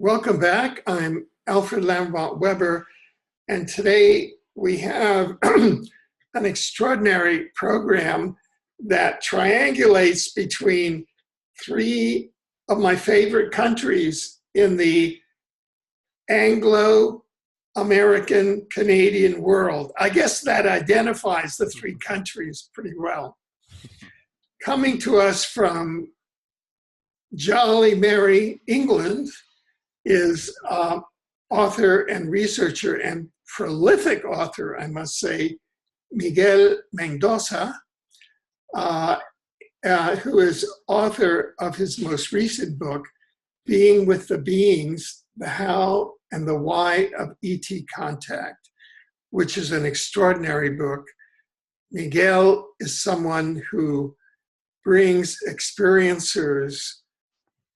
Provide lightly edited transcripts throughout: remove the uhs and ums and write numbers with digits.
Welcome back. I'm Alfred Lambremont Webre, and today we have an extraordinary program that triangulates between three of my favorite countries in the Anglo-American Canadian world. I guess that identifies the three countries pretty well. Coming to us from Jolly Mary, England, is author and researcher and prolific author, I must say, Miguel Mendonça, who is author of his most recent book, Being with the Beings, The How and the Why of ET Contact, which is an extraordinary book. Miguel is someone who brings experiencers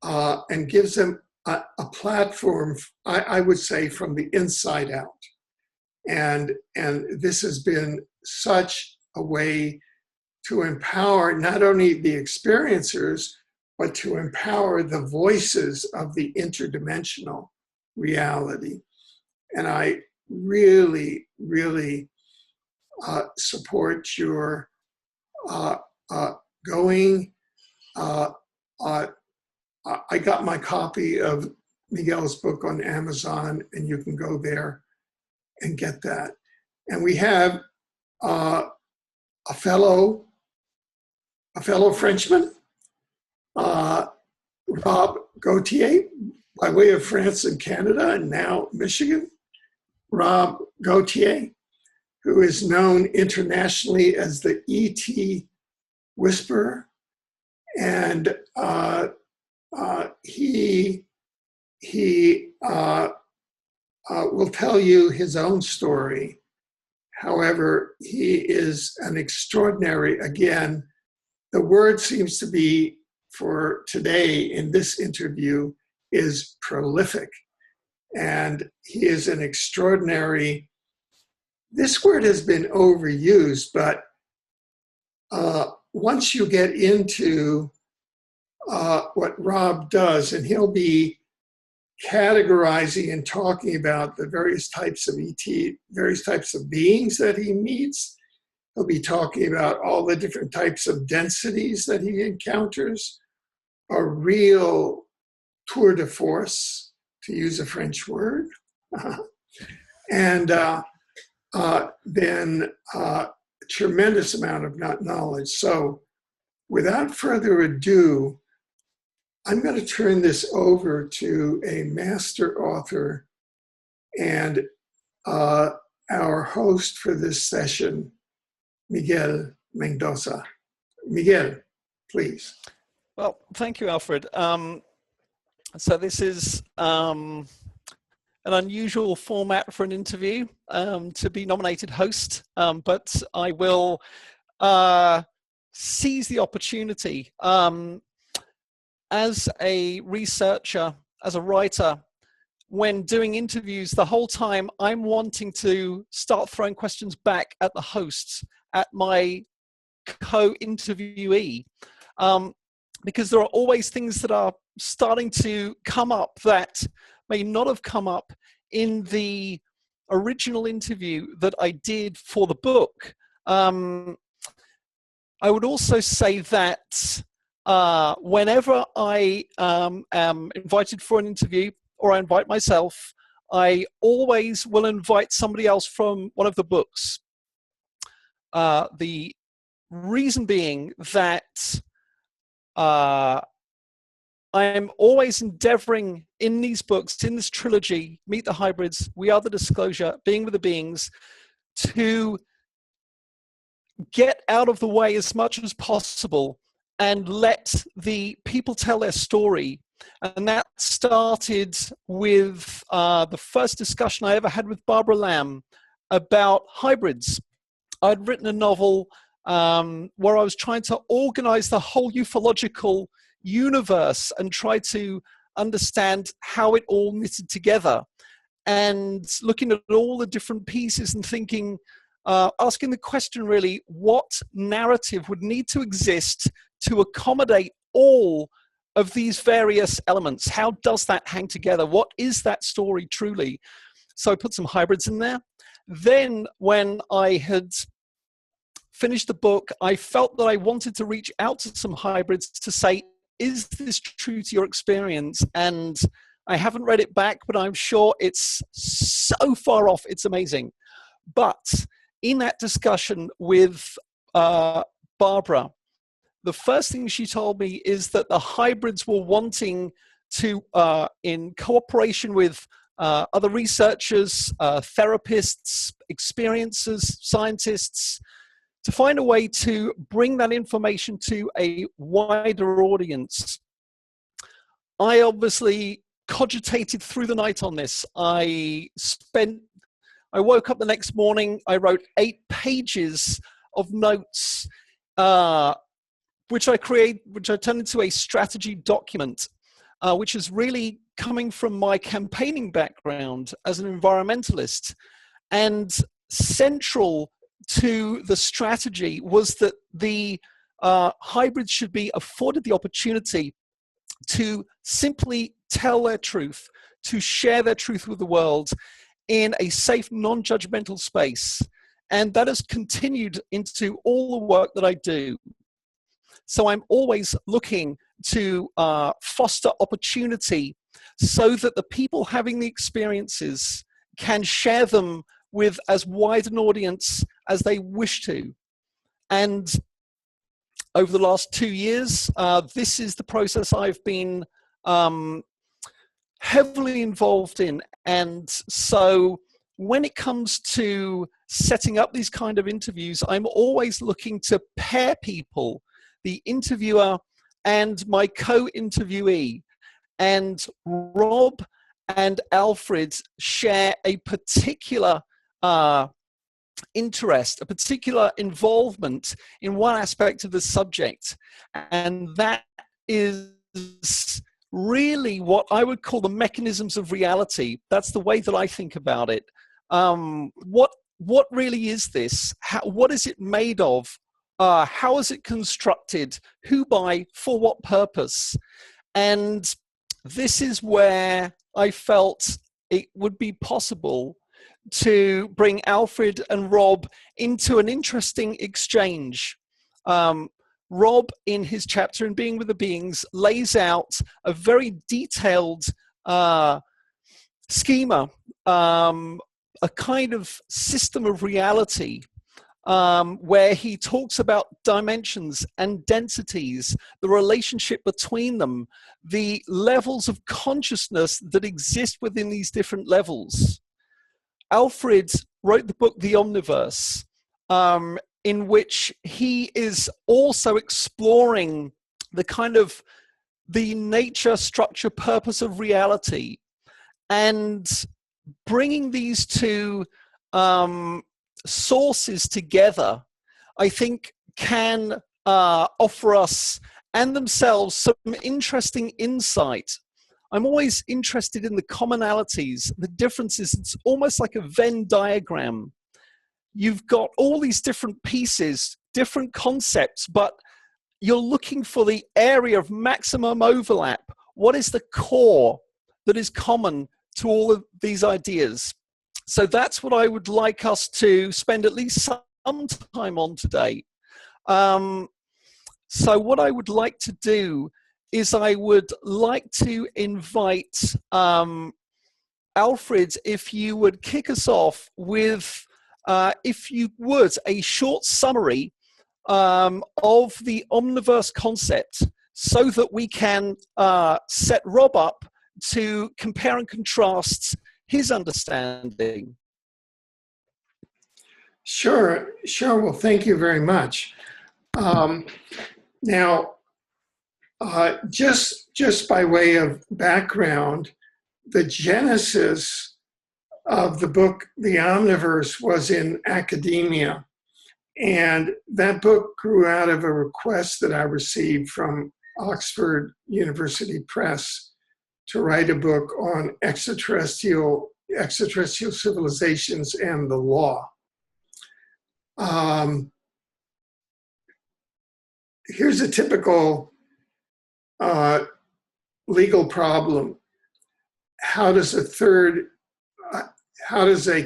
and gives them a platform, I would say, from the inside out. And this has been such a way to empower not only the experiencers, but to empower the voices of the interdimensional reality. And I really, really support your going. I got my copy of Miguel's book on Amazon, and you can go there and get that. And we have a fellow Frenchman, Rob Gauthier, by way of France and Canada, and now Michigan. Rob Gauthier, who is known internationally as the ET Whisperer, and he will tell you his own story. However, he is an extraordinary, again, the word seems to be for today in this interview is prolific. And he is an extraordinary, this word has been overused, but once you get into what Rob does, and he'll be categorizing and talking about the various types of ET, various types of beings that he meets. He'll be talking about all the different types of densities that he encounters, a real tour de force, to use a French word, and then a tremendous amount of knowledge. So without further ado, I'm going to turn this over to a master author and our host for this session, Miguel Mendonça. Miguel, please. Well, thank you, Alfred. So this is an unusual format for an interview, to be nominated host, but I will seize the opportunity. As a researcher, as a writer, when doing interviews, the whole time I'm wanting to start throwing questions back at the hosts, at my co-interviewee, because there are always things that are starting to come up that may not have come up in the original interview that I did for the book. I would also say that whenever I am invited for an interview, or I invite myself, I always will invite somebody else from one of the books. The reason being that I'm always endeavoring in these books, in this trilogy, Meet the Hybrids, We Are the Disclosure, Being with the Beings, to get out of the way as much as possible and let the people tell their story. And that started with the first discussion I ever had with Barbara Lamb about hybrids. I'd written a novel where I was trying to organize the whole ufological universe and try to understand how it all knitted together. And looking at all the different pieces and thinking, asking the question really, what narrative would need to exist to accommodate all of these various elements. How does that hang together? What is that story truly? So I put some hybrids in there. Then when I had finished the book, I felt that I wanted to reach out to some hybrids to say, is this true to your experience? And I haven't read it back, but I'm sure it's so far off, it's amazing. But in that discussion with Barbara, the first thing she told me is that the hybrids were wanting to, in cooperation with other researchers, therapists, experiencers, scientists, to find a way to bring that information to a wider audience. I obviously cogitated through the night on this. I woke up the next morning, I wrote 8 pages of notes, which I turned into a strategy document, which is really coming from my campaigning background as an environmentalist. And central to the strategy was that the hybrids should be afforded the opportunity to simply tell their truth, to share their truth with the world in a safe, non-judgmental space. And that has continued into all the work that I do. So I'm always looking to foster opportunity so that the people having the experiences can share them with as wide an audience as they wish to. And over the last 2 years, this is the process I've been heavily involved in. And so when it comes to setting up these kind of interviews, I'm always looking to pair people, the interviewer and my co-interviewee. And Rob and Alfred share a particular interest, a particular involvement in one aspect of the subject. And that is really what I would call the mechanisms of reality. That's the way that I think about it. What really is this? What is it made of? How is it constructed? Who by? For what purpose? And this is where I felt it would be possible to bring Alfred and Rob into an interesting exchange. Rob, in his chapter in Being with the Beings, lays out a very detailed schema, a kind of system of reality, where he talks about dimensions and densities, the relationship between them, the levels of consciousness that exist within these different levels. Alfred wrote the book, The Omniverse, in which he is also exploring the kind of the nature, structure, purpose of reality, and bringing these two sources together, I think can offer us and themselves some interesting insight. I'm always interested in the commonalities, the differences. It's almost like a Venn diagram. You've got all these different pieces, different concepts, but you're looking for the area of maximum overlap. What is the core that is common to all of these ideas? So that's what I would like us to spend at least some time on today. So what I would like to do is I would like to invite Alfred, if you would kick us off with, if you would, a short summary of the Omniverse concept, so that we can set Rob up to compare and contrast his understanding. Sure. Well, thank you very much. Now, just by way of background, the genesis of the book, The Omniverse, was in academia. And that book grew out of a request that I received from Oxford University Press to write a book on extraterrestrial civilizations and the law. Here's a typical legal problem. How does a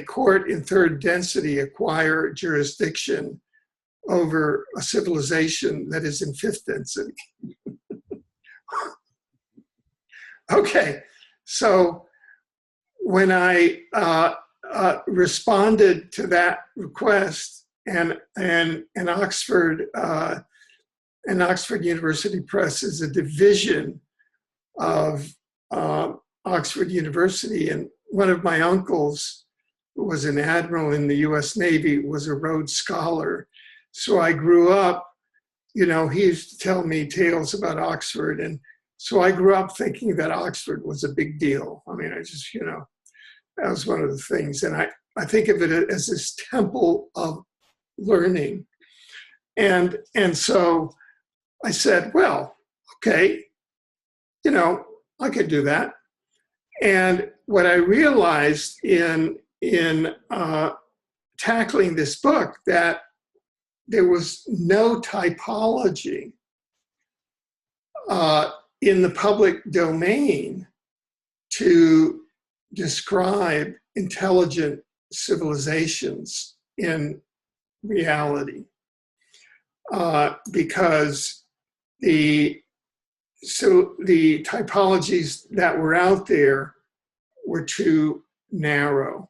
court in third density acquire jurisdiction over a civilization that is in fifth density? Okay, so when I responded to that request, and Oxford University Press is a division of Oxford University, and one of my uncles, who was an admiral in the US Navy, was a Rhodes Scholar. So I grew up, he used to tell me tales about Oxford, and so I grew up thinking that Oxford was a big deal. I mean, I just, that was one of the things. And I think of it as this temple of learning. And so I said, well, okay, I could do that. And what I realized in tackling this book, that there was no typology in the public domain to describe intelligent civilizations in reality, because the typologies that were out there were too narrow.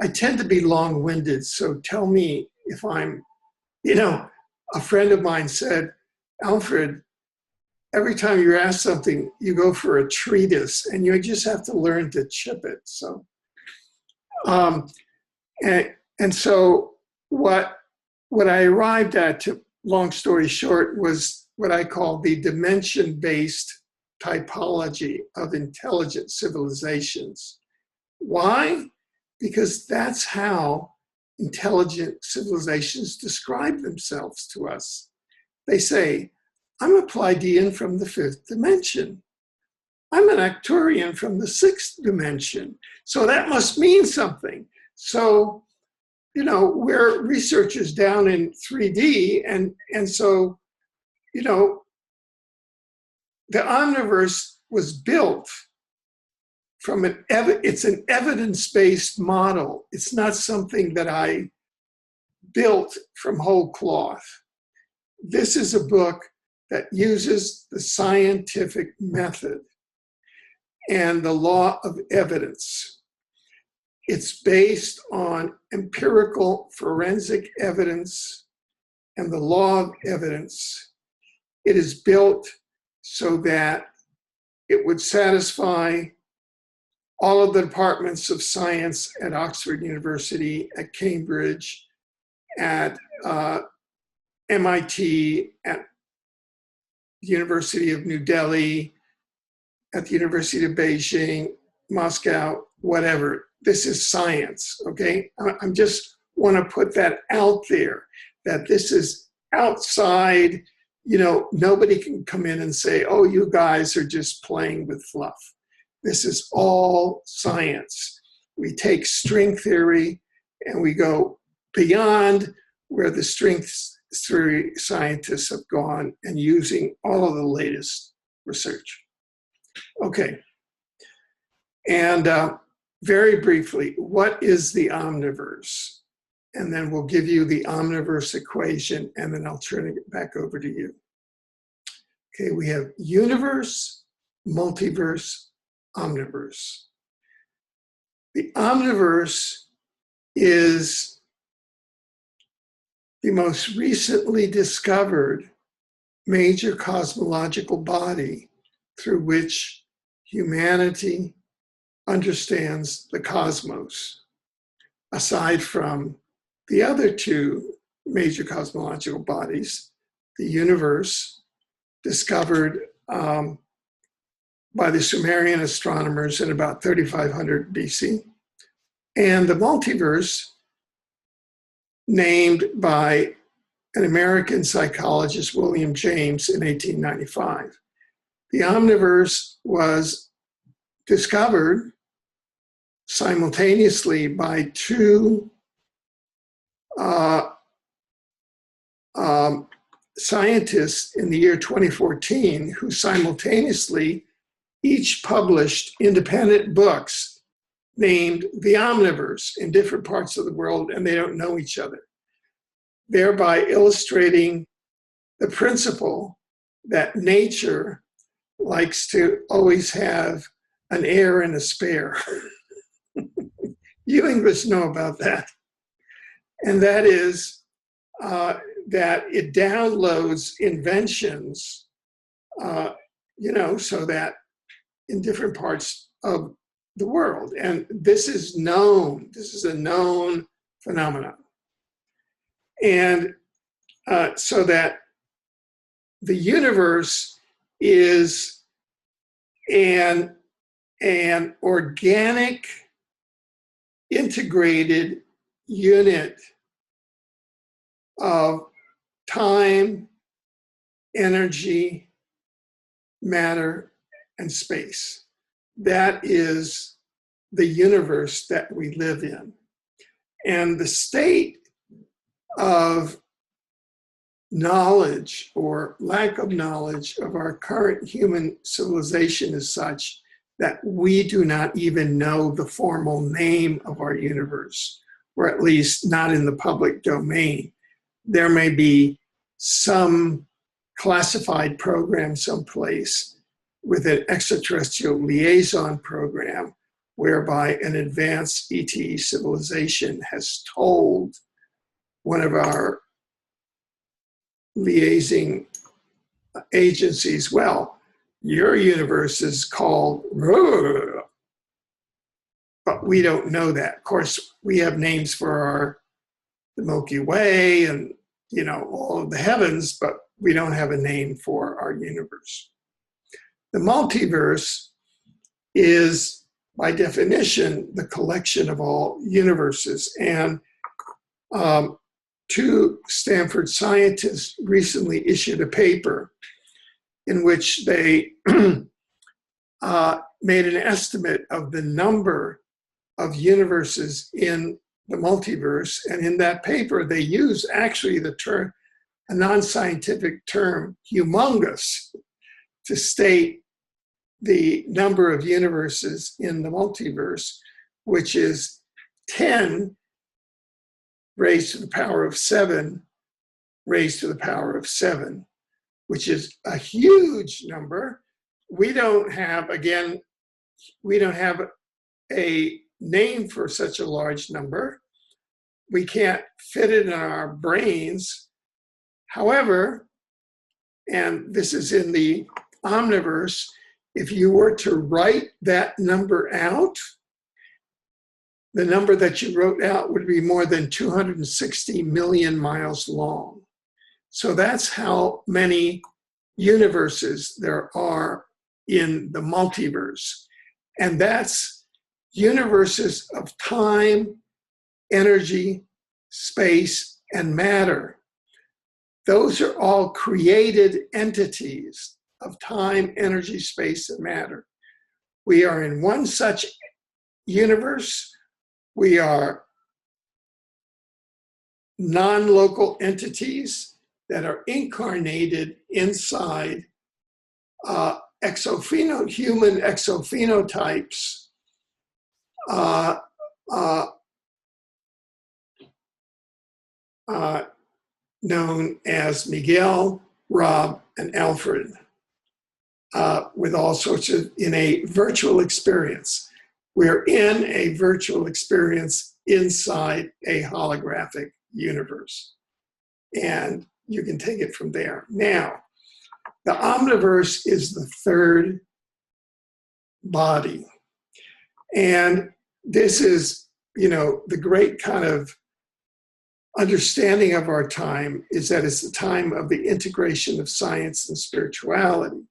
I tend to be long-winded, so tell me if I'm, a friend of mine said, Alfred, every time you're asked something, you go for a treatise, and you just have to learn to chip it. So, and so what I arrived at, long story short, was what I call the dimension-based typology of intelligent civilizations. Why? Because that's how intelligent civilizations describe themselves to us. They say, I'm a Pleiadian from the fifth dimension. I'm an Arcturian from the sixth dimension. So that must mean something. So, we're researchers down in 3D, and so, the Omniverse was built from it's an evidence-based model. It's not something that I built from whole cloth. This is a book that uses the scientific method and the law of evidence. It's based on empirical forensic evidence and the law of evidence. It is built so that it would satisfy all of the departments of science at Oxford University, at Cambridge, at MIT, at the University of New Delhi, at the University of Beijing, Moscow, whatever. This is science, okay? I just want to put that out there, that this is outside, nobody can come in and say, oh, you guys are just playing with fluff. This is all science. We take string theory and we go beyond where the string theory scientists have gone and using all of the latest research. Okay. And very briefly, what is the Omniverse? And then we'll give you the Omniverse equation, and then I'll turn it back over to you. Okay, we have universe, multiverse, Omniverse. The Omniverse is the most recently discovered major cosmological body through which humanity understands the cosmos, aside from the other two major cosmological bodies, the universe, discovered by the Sumerian astronomers in about 3500 BC, and the multiverse, named by an American psychologist, William James, in 1895. The Omniverse was discovered simultaneously by two scientists in the year 2014 who simultaneously each published independent books named the Omniverse in different parts of the world, and they don't know each other, thereby illustrating the principle that nature likes to always have an heir and a spare. You English know about that. And that is that it downloads inventions, so that in different parts of the world. And this is known, this is a known phenomenon. And so that the universe is an organic, integrated unit of time, energy, matter, and space. That is the universe that we live in. And the state of knowledge or lack of knowledge of our current human civilization is such that we do not even know the formal name of our universe, or at least not in the public domain. There may be some classified program someplace with an extraterrestrial liaison program whereby an advanced ET civilization has told one of our liaising agencies, well, your universe is called, but we don't know that. Of course, we have names for the Milky Way and, all of the heavens, but we don't have a name for our universe. The multiverse is, by definition, the collection of all universes. And two Stanford scientists recently issued a paper in which they made an estimate of the number of universes in the multiverse. And in that paper, they use actually the term, a non-scientific term, humongous, to state the number of universes in the multiverse, which is 10 raised to the power of 7 raised to the power of 7, which is a huge number. We don't have a name for such a large number. We can't fit it in our brains. However, and this is in the Omniverse, if you were to write that number out, the number that you wrote out would be more than 260 million miles long. So that's how many universes there are in the multiverse. And that's universes of time, energy, space, and matter. Those are all created entities of time, energy, space, and matter. We are in one such universe. We are non-local entities that are incarnated inside human exophenotypes known as Miguel, Rob, and Alfred, with all sorts of, in a virtual experience. We're in a virtual experience inside a holographic universe. And you can take it from there. Now, the Omniverse is the third body. And this is, the great kind of understanding of our time is that it's the time of the integration of science and spirituality.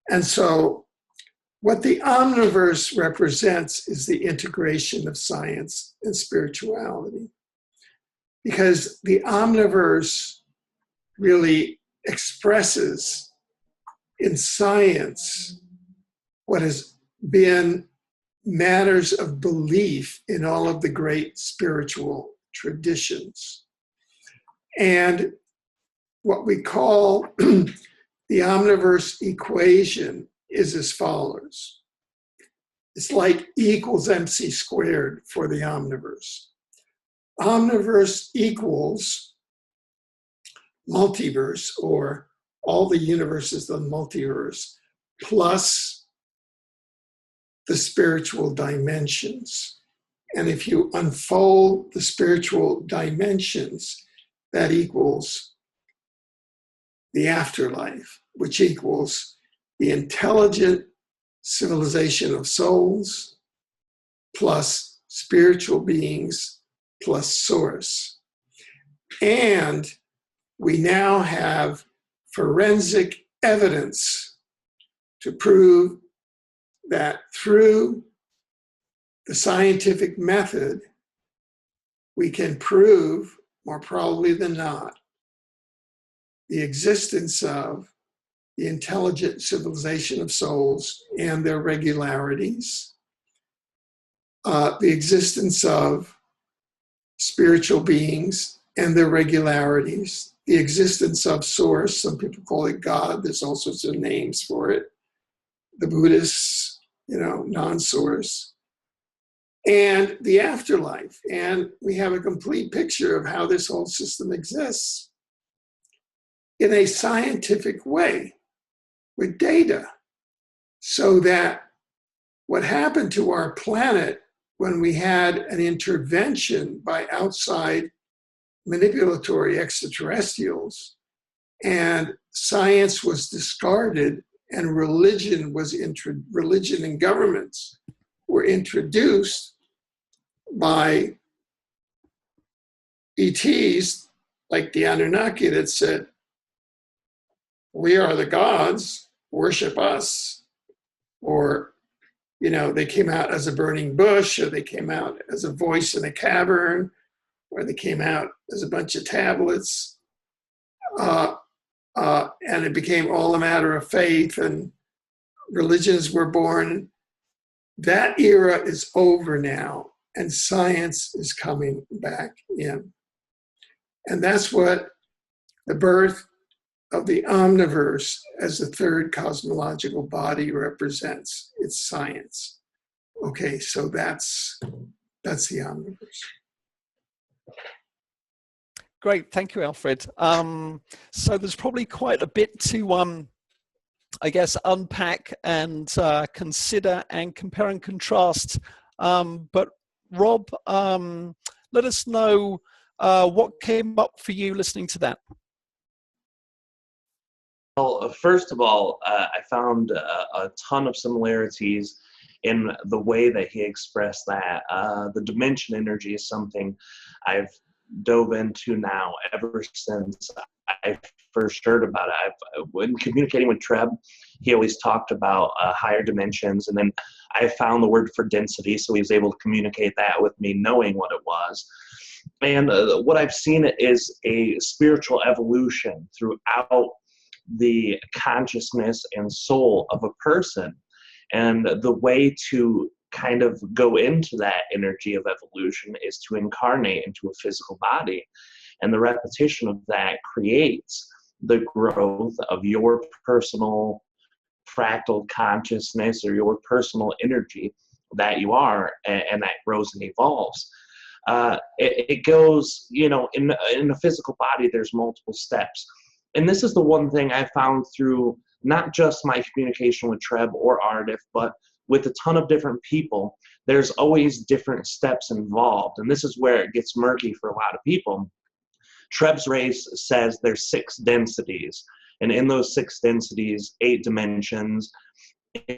And so what the Omniverse represents is the integration of science and spirituality. Because the Omniverse really expresses in science what has been matters of belief in all of the great spiritual traditions. And what we call the Omniverse equation is as follows. It's like E equals MC squared for the omniverse. Omniverse equals multiverse, or all the universes of the multiverse, plus the spiritual dimensions. And if you unfold the spiritual dimensions, that equals the afterlife, which equals the intelligent civilization of souls plus spiritual beings plus source. And we now have forensic evidence to prove that through the scientific method, we can prove, more probably than not, the existence of the intelligent civilization of souls and their regularities, the existence of spiritual beings and their regularities, the existence of source, some people call it God, there's all sorts of names for it, the Buddhists, non-source, and the afterlife. And we have a complete picture of how this whole system exists in a scientific way with data, so that what happened to our planet when we had an intervention by outside manipulatory extraterrestrials and science was discarded and religion and governments were introduced by ETs like the Anunnaki that said, we are the gods, worship us. Or, they came out as a burning bush, or they came out as a voice in a cavern, or they came out as a bunch of tablets. And it became all a matter of faith, and religions were born. That era is over now, and science is coming back in. And that's what the birth of the omniverse as the third cosmological body represents. It's science. Okay, so that's the omniverse. Great, thank you, Alfred. So there's probably quite a bit to, unpack and consider and compare and contrast. But Rob, let us know what came up for you listening to that. Well, first of all, I found a ton of similarities in the way that he expressed that. The dimension energy is something I've dove into now ever since I first heard about it. When communicating with Treb, he always talked about higher dimensions, and then I found the word for density, so he was able to communicate that with me knowing what it was. And what I've seen is a spiritual evolution throughout the consciousness and soul of a person. And the way to kind of go into that energy of evolution is to incarnate into a physical body. And the repetition of that creates the growth of your personal fractal consciousness or your personal energy that you are, and that grows and evolves. It goes, in a physical body, there's multiple steps. And this is the one thing I found through not just my communication with Treb or Ardif, but with a ton of different people. There's always different steps involved. And this is where it gets murky for a lot of people. Treb's race says there's 6 densities. And in those 6 densities, 8 dimensions.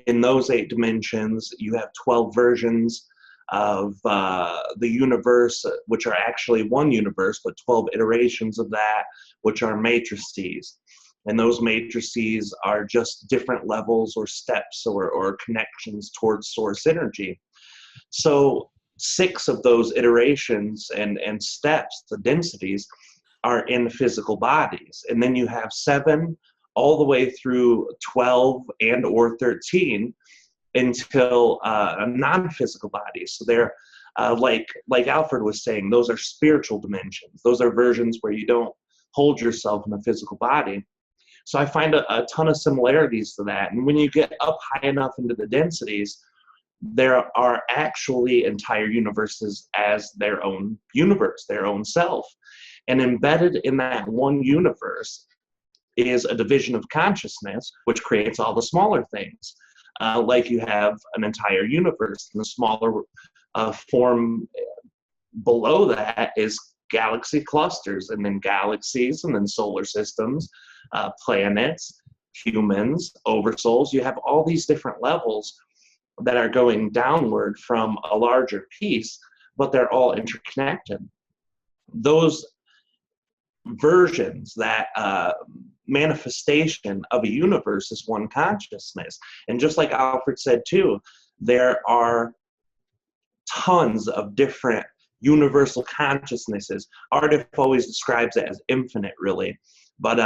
In those 8 dimensions, you have 12 versions of the universe, which are actually one universe, but 12 iterations of that, which are matrices. And those matrices are just different levels or steps or connections towards source energy. So 6 of those iterations and steps, the densities, are in physical bodies. And then you have 7 all the way through 12 and or 13 until non-physical bodies. So they're like Alfred was saying, those are spiritual dimensions. Those are versions where you don't hold yourself in a physical body. So I find a ton of similarities to that. And when you get up high enough into the densities, there are actually entire universes as their own universe, their own self. And embedded in that one universe is a division of consciousness, which creates all the smaller things. Like you have an entire universe, and the smaller form below that is galaxy clusters, and then galaxies, and then solar systems, planets, humans, oversouls. You have all these different levels that are going downward from a larger piece, but they're all interconnected. Those versions, that manifestation of a universe is one consciousness. And just like Alfred said too, there are tons of different universal consciousnesses. Ardif always describes it as infinite, really. But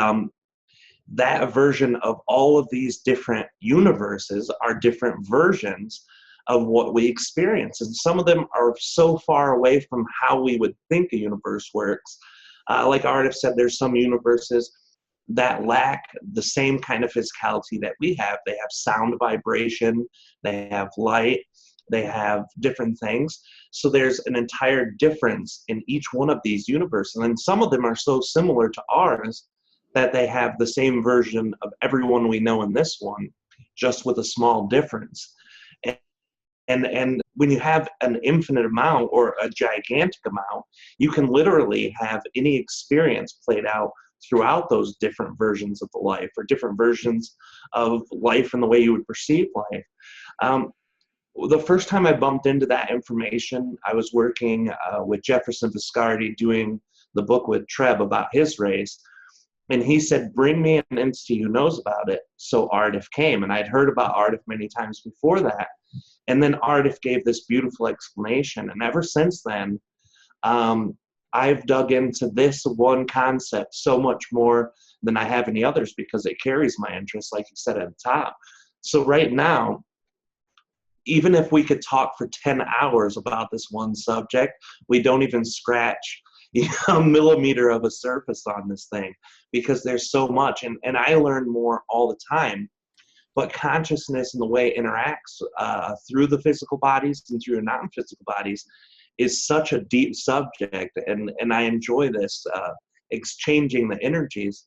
that version of all of these different universes are different versions of what we experience. And some of them are so far away from how we would think a universe works. Like Ardif said, there's some universes that lack the same kind of physicality that we have. They have sound vibration, they have light, they have different things. So there's an entire difference in each one of these universes. And then some of them are so similar to ours that they have the same version of everyone we know in this one, just with a small difference. And when you have an infinite amount or a gigantic amount, you can literally have any experience played out throughout those different versions of the life, or different versions of life and the way you would perceive life. The first time I bumped into that information, I was working with Jefferson Viscardi doing the book with Treb about his race. And he said, bring me an entity who knows about it. So Ardif came, and I'd heard about Ardif many times before that. And then Ardif gave this beautiful explanation. And ever since then, I've dug into this one concept so much more than I have any others, because it carries my interest, like you said at the top. So right now, even if we could talk for 10 hours about this one subject, we don't even scratch a millimeter of a surface on this thing, because there's so much. And I learn more all the time. But consciousness and the way it interacts through the physical bodies and through the non-physical bodies is such a deep subject, and I enjoy this, exchanging the energies.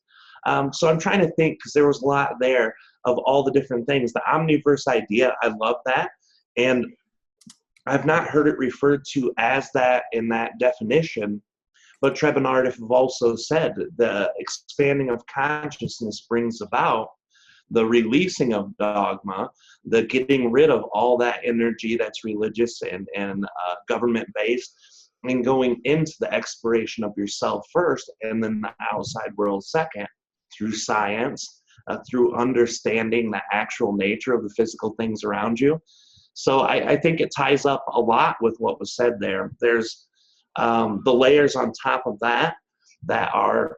So I'm trying to think, because there was a lot there of all the different things. The Omniverse idea, I love that. And I've not heard it referred to as that in that definition, but Treb and Ardif have also said the expanding of consciousness brings about the releasing of dogma, the getting rid of all that energy that's religious and government-based, and going into the exploration of yourself first, and then the outside world second, through science, through understanding the actual nature of the physical things around you. So I think it ties up a lot with what was said there. There's the layers on top of that are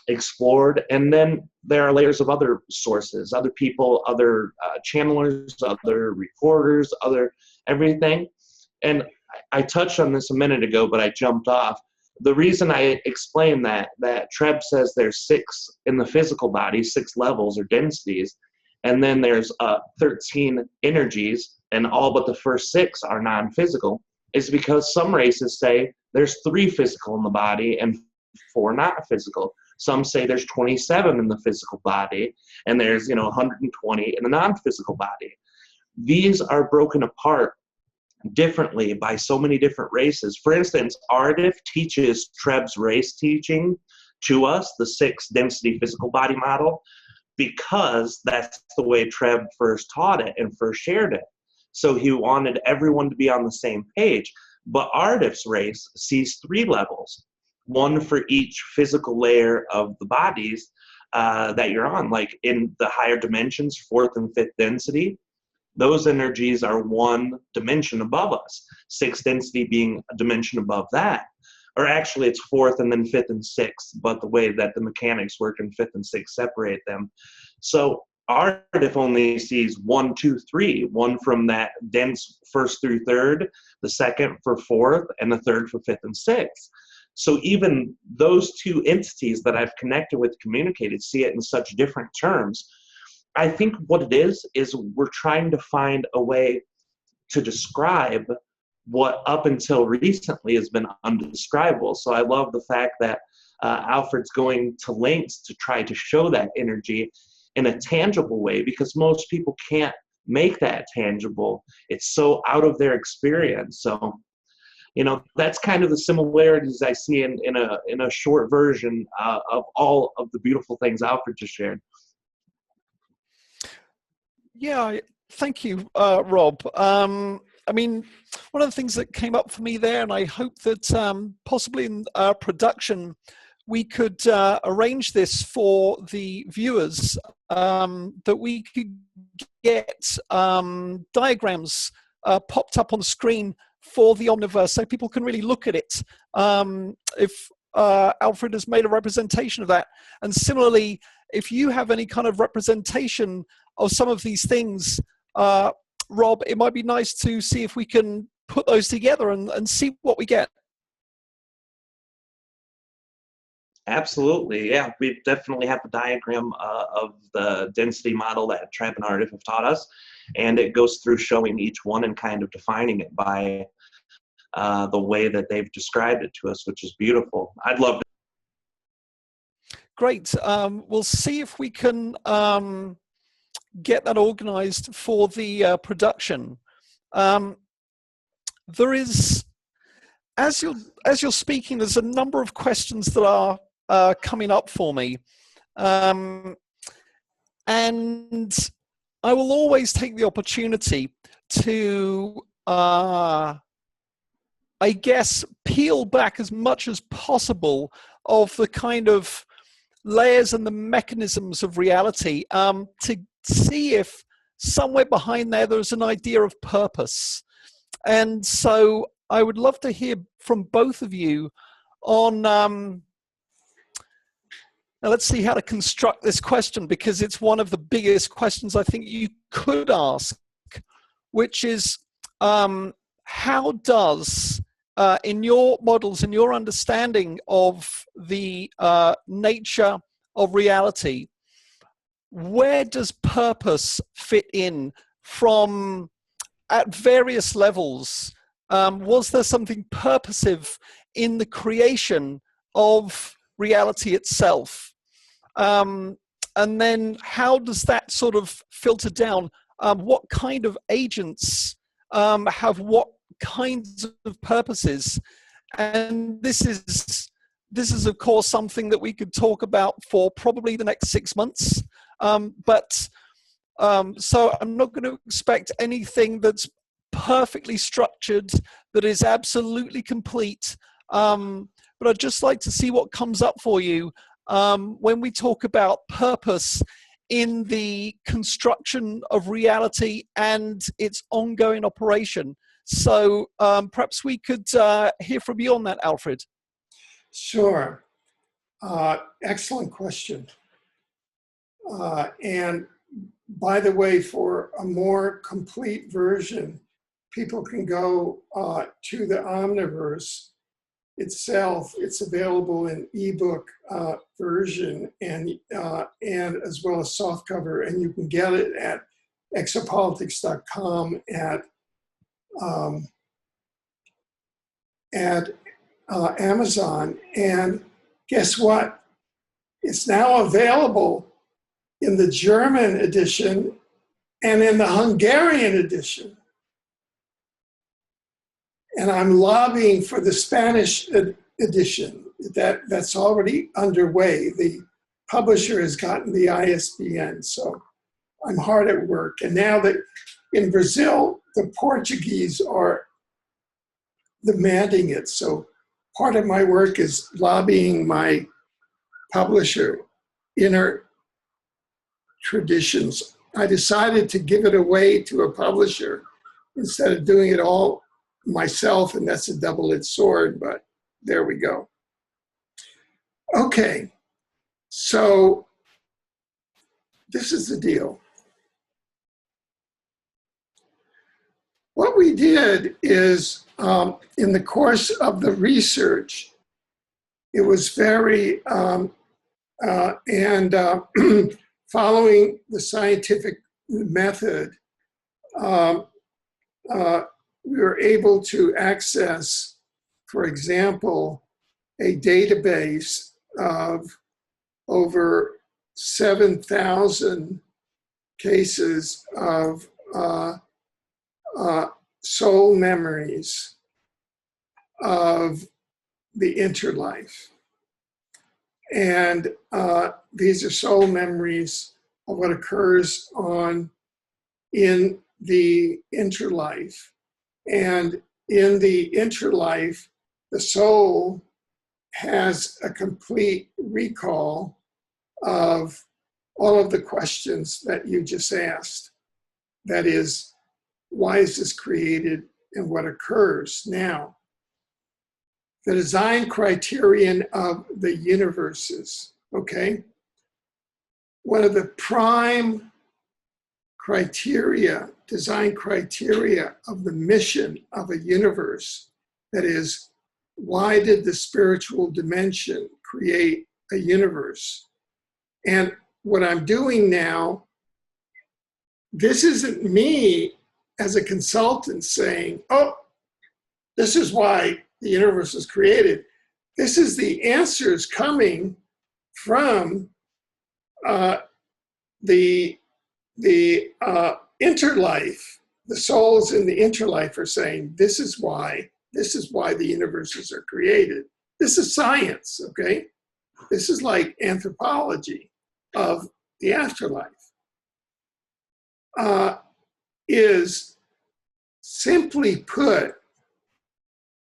explored, and then there are layers of other sources, other people, other channelers, other recorders, other everything. And I touched on this a minute ago, but I jumped off. The reason I explained that Treb says there's 6 in the physical body, 6 levels or densities, and then there's 13 energies, and all but the first 6 are non-physical, is because some races say there's 3 physical in the body and 4 not physical. Some say there's 27 in the physical body, and there's 120 in the non-physical body. These are broken apart differently by so many different races. For instance, Ardif teaches Treb's race teaching to us, the 6 density physical body model, because that's the way Treb first taught it and first shared it. So he wanted everyone to be on the same page. But Ardif's race sees 3 levels, one for each physical layer of the bodies that you're on. Like in the higher dimensions, 4th and 5th density, those energies are 1 dimension above us, 6th density being a dimension above that. Or actually it's 4th and then 5th and 6th, but the way that the mechanics work in 5th and 6th separate them. So Ardif only sees 1, 2, 3, one from that dense 1st through 3rd, the 2nd for 4th, and the 3rd for 5th and 6th. So even those two entities that I've connected with, communicated, see it in such different terms. I think what it is we're trying to find a way to describe what up until recently has been undescribable. So I love the fact that Alfred's going to lengths to try to show that energy in a tangible way, because most people can't make that tangible. It's so out of their experience. So, you know, that's kind of the similarities I see in a short version of all of the beautiful things Alfred just shared. Yeah, thank you, Rob. I mean, one of the things that came up for me there, and I hope that possibly in production, we could arrange this for the viewers, that we could get diagrams popped up on the screen for the Omniverse so people can really look at it. If Alfred has made a representation of that. And similarly, if you have any kind of representation of some of these things, Rob, it might be nice to see if we can put those together and see what we get. Absolutely, yeah. We definitely have a diagram of the density model that Trapp and Ardif have taught us, and it goes through showing each one and kind of defining it by the way that they've described it to us, which is beautiful. I'd love to. Great. We'll see if we can get that organized for the production. There is, as you're speaking, there's a number of questions that are coming up for me, and I will always take the opportunity to, I guess, peel back as much as possible of the kind of layers and the mechanisms of reality, to see if somewhere behind there's an idea of purpose. And so I would love to hear from both of you on, now let's see how to construct this question, because it's one of the biggest questions I think you could ask, which is, how does, in your models, in your understanding of the nature of reality, where does purpose fit in from at various levels? Was there something purposive in the creation of reality itself? And then how does that sort of filter down? What kind of agents have what kinds of purposes? And this is of course something that we could talk about for probably the next 6 months. So I'm not going to expect anything that's perfectly structured, that is absolutely complete. But I'd just like to see what comes up for you when we talk about purpose in the construction of reality and its ongoing operation. So perhaps we could hear from you on that, Alfred. Sure. Excellent question. And by the way, for a more complete version, people can go to the Omniverse itself. It's available in ebook version and as well as softcover, and you can get it at exopolitics.com at Amazon. And guess what? It's now available in the German edition and in the Hungarian edition. And I'm lobbying for the Spanish edition. That's already underway. The publisher has gotten the ISBN, so I'm hard at work. And now that in Brazil, the Portuguese are demanding it. So part of my work is lobbying my publisher, Inner Traditions. I decided to give it away to a publisher instead of doing it all myself, and that's a double-edged sword, but there we go. Okay, so this is the deal. What we did is, in the course of the research, it was very, following the scientific method, we were able to access, for example, a database of over 7,000 cases of soul memories of the interlife. And these are soul memories of what occurs in the interlife. And in the interlife, the soul has a complete recall of all of the questions that you just asked. That is, why is this created and what occurs now? The design criterion of the universes, okay? One of the prime criteria, design criteria of the mission of a universe, that is, why did the spiritual dimension create a universe? And what I'm doing now, this isn't me as a consultant saying, oh, this is why the universe was created. This is the answers coming from the interlife. The souls in the interlife are saying, this is why the universes are created. This is science, okay? This is like anthropology of the afterlife. Is simply put,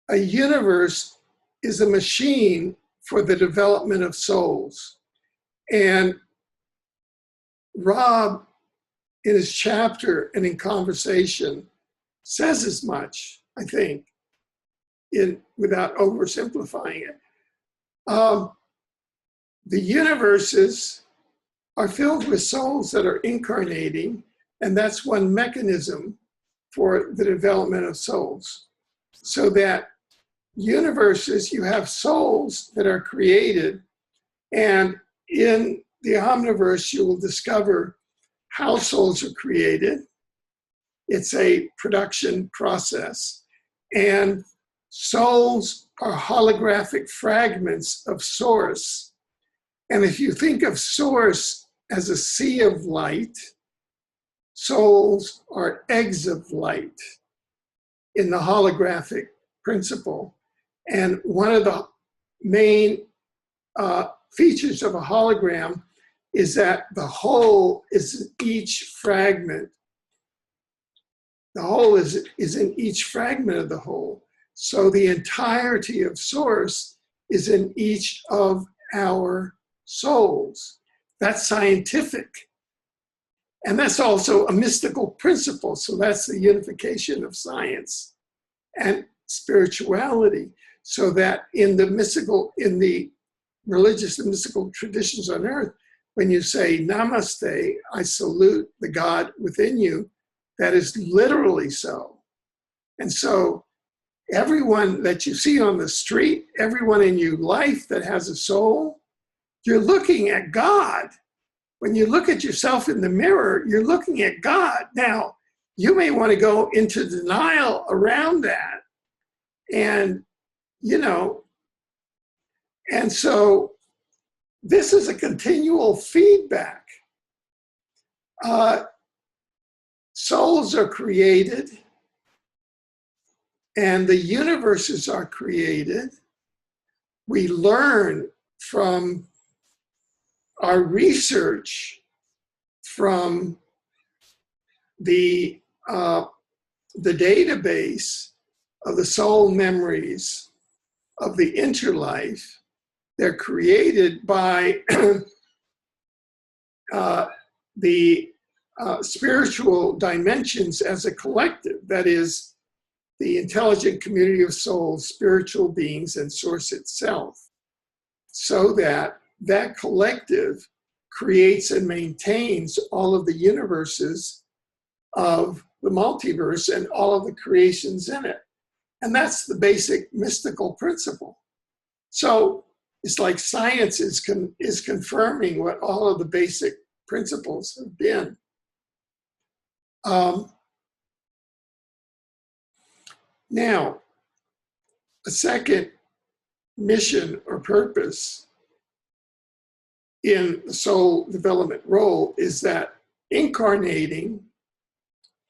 a universe is a machine for the development of souls. And Rob, in his chapter and in conversation, says as much, I think, without oversimplifying it. The universes are filled with souls that are incarnating, and that's one mechanism for the development of souls. So that universes, you have souls that are created, and in the Omniverse, you will discover how souls are created. It's a production process. And souls are holographic fragments of source. And if you think of source as a sea of light, souls are eggs of light in the holographic principle. And one of the main features of a hologram is that the whole is in each fragment. The whole is in each fragment of the whole. So the entirety of source is in each of our souls. That's scientific. And that's also a mystical principle. So that's the unification of science and spirituality. So that in the religious and mystical traditions on earth, when you say namaste, I salute the God within you, that is literally so. And so everyone that you see on the street, everyone in your life that has a soul, you're looking at God. When you look at yourself in the mirror, you're looking at God. Now, you may want to go into denial around that. And, and so this is a continual feedback. Souls are created, and the universes are created. We learn from our research from the database of the soul memories of the interlife. They're created by the spiritual dimensions as a collective, that is, the intelligent community of souls, spiritual beings, and source itself, so that collective creates and maintains all of the universes of the multiverse and all of the creations in it. And that's the basic mystical principle. So it's like science is confirming what all of the basic principles have been. Now, a second mission or purpose in the soul development role is that incarnating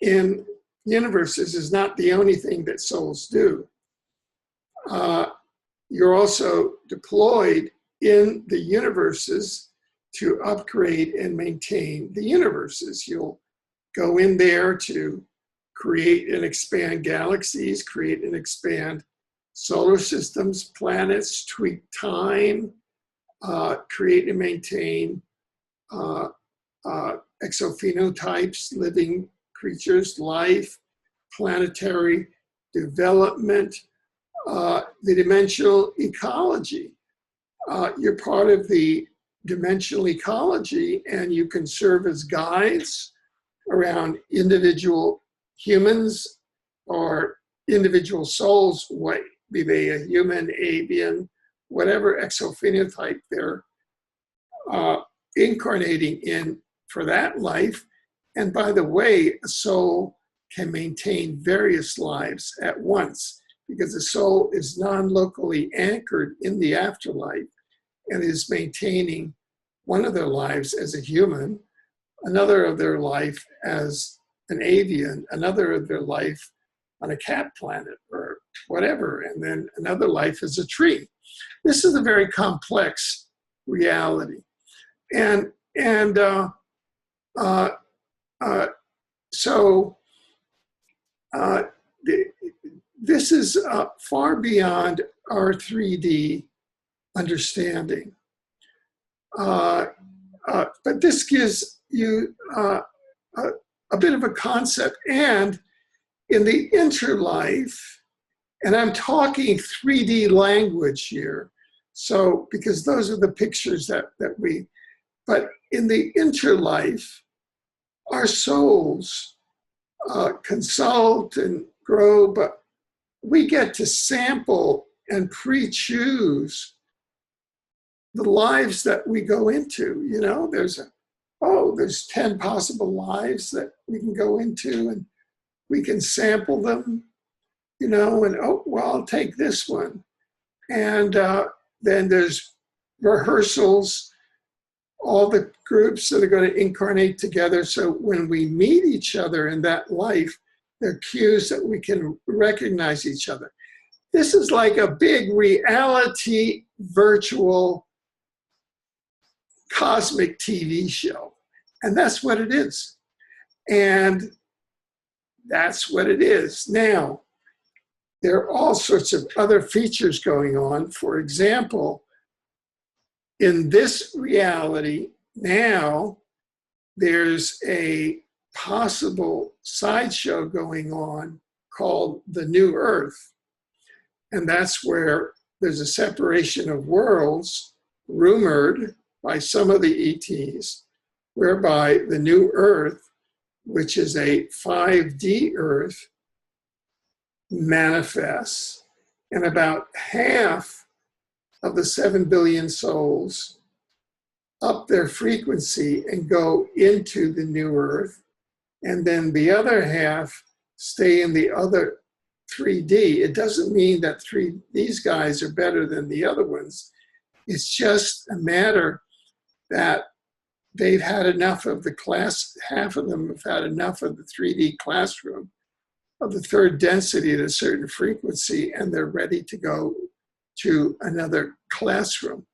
in universes is not the only thing that souls do. You're also deployed in the universes to upgrade and maintain the universes. You'll go in there to create and expand galaxies, create and expand solar systems, planets, tweak time, create and maintain exophenotypes, living creatures, life, planetary development, the dimensional ecology. You're part of the dimensional ecology, and you can serve as guides around individual humans or individual souls, be they a human, avian, whatever exophenotype they're incarnating in for that life. And by the way, a soul can maintain various lives at once, because the soul is non-locally anchored in the afterlife and is maintaining one of their lives as a human, another of their life as an avian, another of their life on a cat planet or whatever, and then another life as a tree. This is a very complex reality. This is far beyond our 3D understanding. But this gives you a bit of a concept. And in the interlife, and I'm talking 3D language here, so because those are the pictures but in the interlife, our souls consult and grow, but we get to sample and pre-choose the lives that we go into. You know, there's 10 possible lives that we can go into, and we can sample them, you know, and I'll take this one. And then there's rehearsals, all the groups that are going to incarnate together. So when we meet each other in that life, there are cues that we can recognize each other. This is like a big reality, virtual, cosmic TV show. And that's what it is. And that's what it is. Now, there are all sorts of other features going on. For example, in this reality now, there's a possible sideshow going on called the New Earth. And that's where there's a separation of worlds, rumored by some of the ETs, whereby the New Earth, which is a 5D Earth, manifests, and about half of the 7 billion souls up their frequency and go into the New Earth, and then the other half stay in the other 3D. It doesn't mean that these guys are better than the other ones. It's just a matter that they've had enough of the class, half of them have had enough of the 3D classroom, of the third density at a certain frequency, and they're ready to go to another classroom.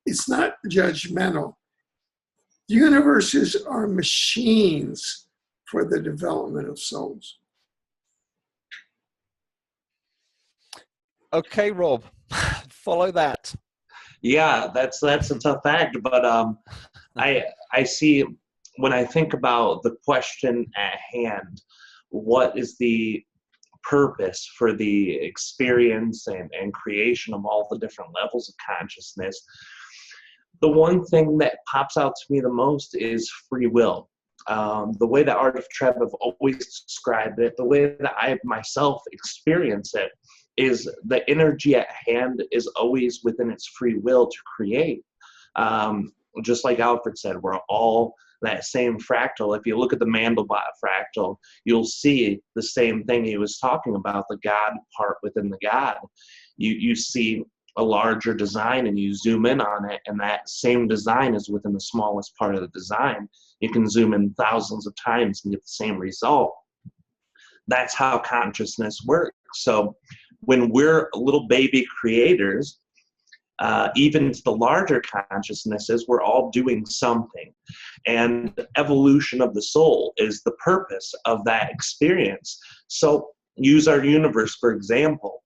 It's not judgmental. Universes are machines for the development of souls. Okay, Rob, follow that. Yeah, that's a tough act, but I see, when I think about the question at hand, what is the purpose for the experience and creation of all the different levels of consciousness? The one thing that pops out to me the most is free will. The way that Art of Trev have always described it, the way that I myself experience it, is the energy at hand is always within its free will to create. Just like Alfred said, we're all that same fractal. If you look at the Mandelbrot fractal, you'll see the same thing he was talking about, the God part within the God. You see a larger design and you zoom in on it, and that same design is within the smallest part of the design. You can zoom in thousands of times and get the same result. That's how consciousness works. So when we're little baby creators, even to the larger consciousnesses, we're all doing something. And the evolution of the soul is the purpose of that experience. So use our universe, for example.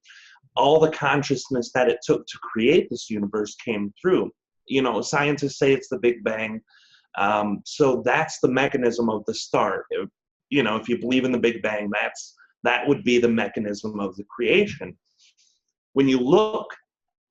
All the consciousness that it took to create this universe came through. You know, scientists say it's the Big Bang. So that's the mechanism of the start. You know, if you believe in the Big Bang, that would be the mechanism of the creation. When you look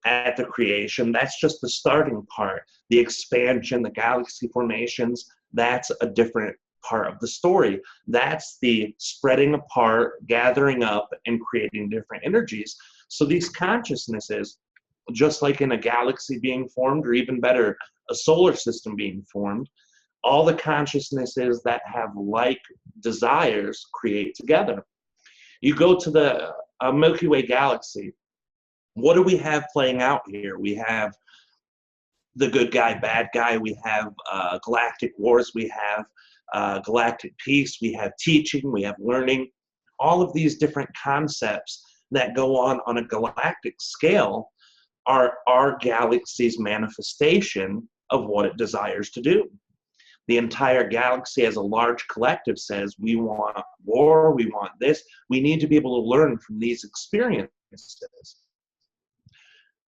at the creation, that's just the starting part. The expansion, the galaxy formations, that's a different part of the story. That's the spreading apart, gathering up, and creating different energies. So these consciousnesses, just like in a galaxy being formed, or even better, a solar system being formed, all the consciousnesses that have like desires create together. You go to the Milky Way galaxy. What do we have playing out here? We have the good guy, bad guy. We have galactic wars. We have galactic peace. We have teaching. We have learning. All of these different concepts that go on a galactic scale are our galaxy's manifestation of what it desires to do. The entire galaxy as a large collective says, we want war, we want this. We need to be able to learn from these experiences.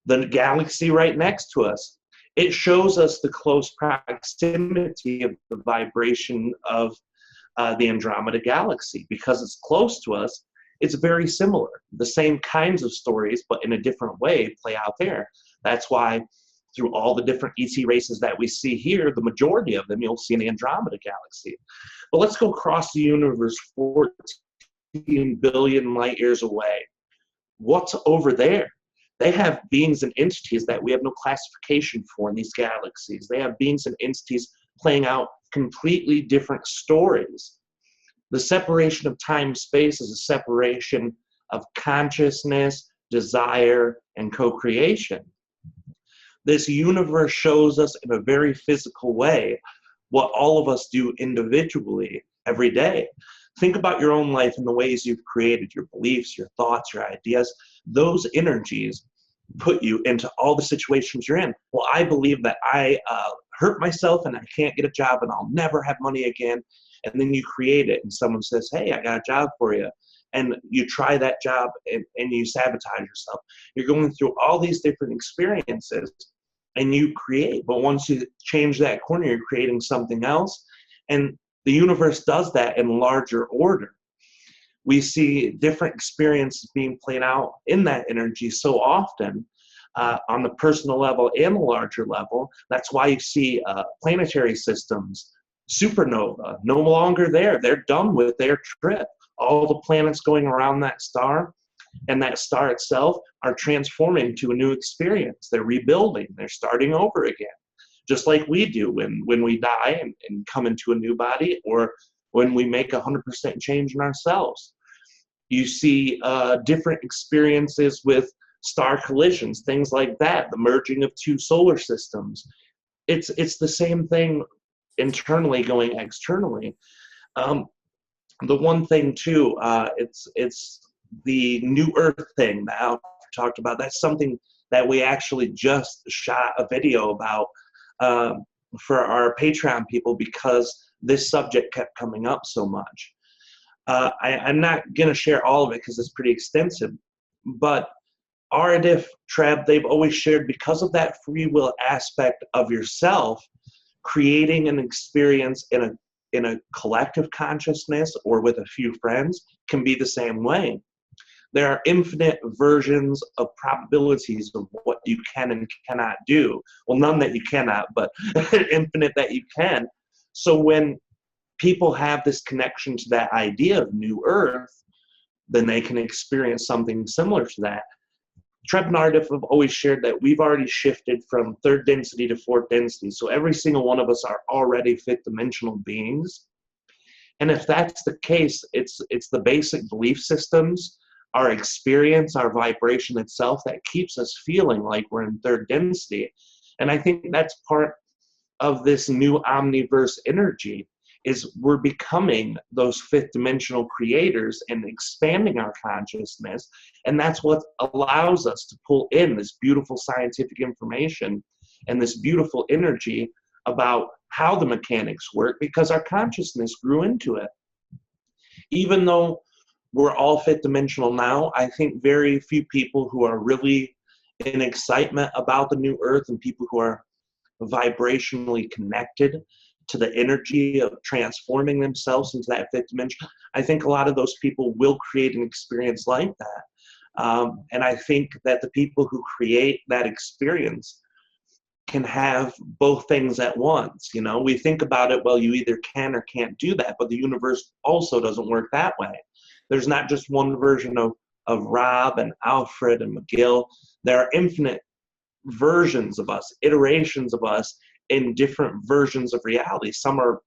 The galaxy right next to us, it shows us the close proximity of the vibration of the Andromeda galaxy. Because it's close to us, it's very similar. The same kinds of stories, but in a different way, play out there. That's why through all the different ET races that we see here, the majority of them you'll see in the Andromeda galaxy. But let's go across the universe 14 billion light years away. What's over there? They have beings and entities that we have no classification for in these galaxies. They have beings and entities playing out completely different stories. The separation of time-space is a separation of consciousness, desire, and co-creation. This universe shows us in a very physical way what all of us do individually every day. Think about your own life and the ways you've created your beliefs, your thoughts, your ideas. Those energies put you into all the situations you're in. Well, I believe that I hurt myself and I can't get a job and I'll never have money again. And then you create it and someone says, hey, I got a job for you. And you try that job and you sabotage yourself. You're going through all these different experiences and you create. But once you change that corner, you're creating something else. And the universe does that in larger order. We see different experiences being played out in that energy so often on the personal level and the larger level. That's why you see planetary systems, supernova, no longer there. They're done with their trip. All the planets going around that star and that star itself are transforming to a new experience. They're rebuilding. They're starting over again, just like we do when we die and come into a new body, or when we make 100% change in ourselves. You see different experiences with star collisions, things like that, the merging of two solar systems. It's the same thing internally going externally. The one thing too, it's the New Earth thing that Alfred talked about. That's something that we actually just shot a video about for our Patreon people because this subject kept coming up so much. I'm not going to share all of it because it's pretty extensive, but Aradif, Treb, they've always shared, because of that free will aspect of yourself, creating an experience in a collective consciousness or with a few friends can be the same way. There are infinite versions of probabilities of what you can and cannot do. Well, none that you cannot, but infinite that you can. So when people have this connection to that idea of New Earth, then they can experience something similar to that. Treb and Ardif have always shared that we've already shifted from third density to fourth density. So every single one of us are already fifth dimensional beings. And if that's the case, it's the basic belief systems, our experience, our vibration itself that keeps us feeling like we're in third density. And I think that's part of this new omniverse energy, is we're becoming those fifth dimensional creators and expanding our consciousness. And that's what allows us to pull in this beautiful scientific information and this beautiful energy about how the mechanics work, because our consciousness grew into it. Even though we're all fifth dimensional now, I think very few people who are really in excitement about the new earth and people who are vibrationally connected to the energy of transforming themselves into that fifth dimension, I think a lot of those people will create an experience like that. And I think that the people who create that experience can have both things at once. You know, we think about it, well, you either can or can't do that, but the universe also doesn't work that way. There's not just one version of Rob and Alfred and Miguel. There are infinite versions of us, iterations of us in different versions of reality. Some are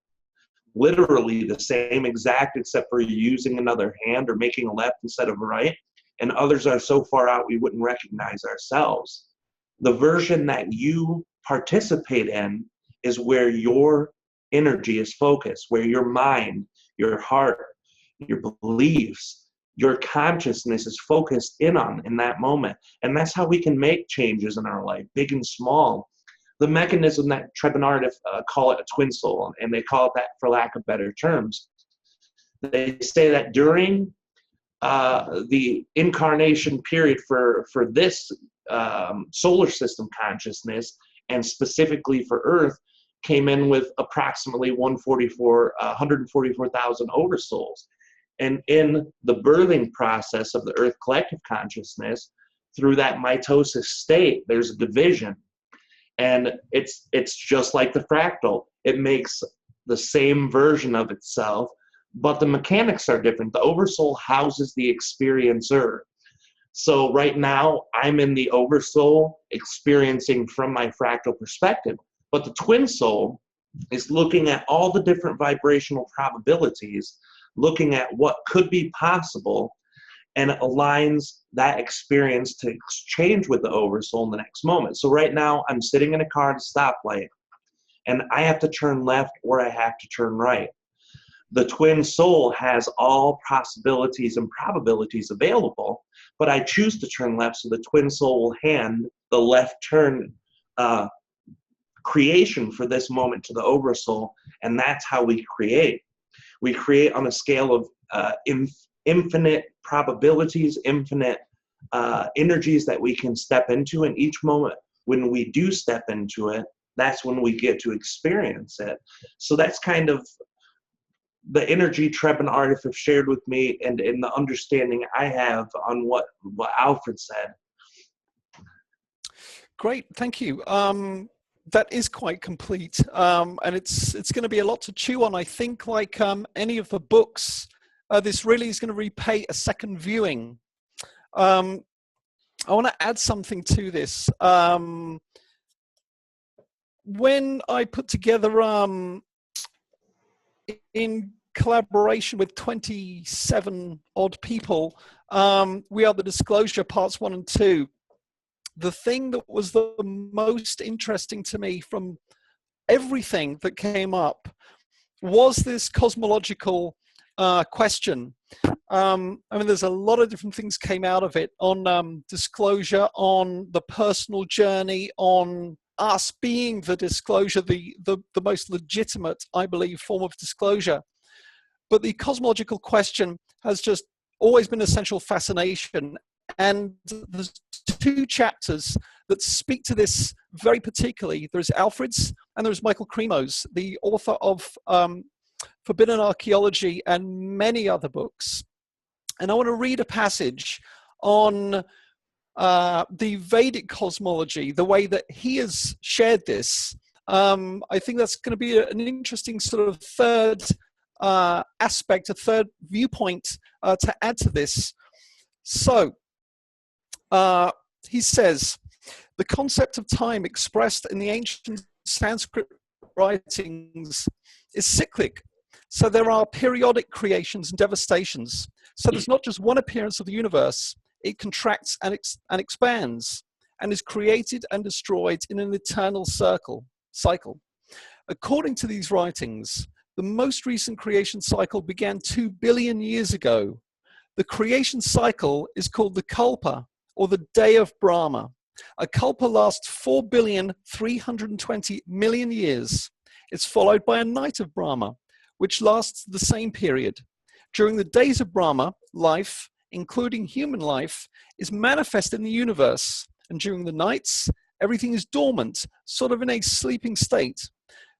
literally the same exact, except for using another hand or making a left instead of a right. And others are so far out we wouldn't recognize ourselves. The version that you participate in is where your energy is focused, where your mind, your heart, your beliefs, your consciousness is focused in on in that moment. And that's how we can make changes in our life, big and small. The mechanism that Treb and Ardif call it a twin soul, and they call it that for lack of better terms. They say that during the incarnation period for this solar system consciousness, and specifically for Earth, came in with approximately 144,000 oversouls. And in the birthing process of the Earth collective consciousness, through that mitosis state, there's a division. And it's just like the fractal. It makes the same version of itself, but the mechanics are different. The oversoul houses the experiencer. So right now, I'm in the oversoul experiencing from my fractal perspective, but the twin soul is looking at all the different vibrational probabilities, looking at what could be possible, and aligns that experience to exchange with the oversoul in the next moment. So right now, I'm sitting in a car at a stoplight, and I have to turn left or I have to turn right. The twin soul has all possibilities and probabilities available, but I choose to turn left, so the twin soul will hand the left turn creation for this moment to the oversoul, and that's how we create. We create on a scale of infinite probabilities, infinite energies that we can step into, and each moment when we do step into it, that's when we get to experience it. So that's kind of the energy Treb and Ardif have shared with me, and in the understanding I have on what Alfred said. Great, thank you. That is quite complete, and it's going to be a lot to chew on. I think, like any of the books, this really is going to repay a second viewing. I want to add something to this. When I put together, in collaboration with 27 odd people, We Are the Disclosure Parts 1 and 2, the thing that was the most interesting to me from everything that came up was this cosmological question. I mean, there's a lot of different things came out of it on disclosure, on the personal journey, on us being the disclosure, the most legitimate, I believe, form of disclosure. But the cosmological question has just always been essential fascination. And there's 2 chapters that speak to this very particularly. There's Alfred's and there's Michael Cremo's, the author of Forbidden Archaeology and many other books. And I want to read a passage on the Vedic cosmology, the way that he has shared this. I think that's going to be an interesting sort of third aspect, a third viewpoint to add to this. So he says, the concept of time expressed in the ancient Sanskrit writings is cyclic. So there are periodic creations and devastations. So there's not just one appearance of the universe. It contracts and expands and is created and destroyed in an eternal cycle. According to these writings, the most recent creation cycle began 2 billion years ago. The creation cycle is called the Kalpa, or the Day of Brahma. A Kalpa lasts 4,320,000,000 years. It's followed by a Night of Brahma, which lasts the same period. During the days of Brahma, life, including human life, is manifest in the universe. And during the nights, everything is dormant, sort of in a sleeping state.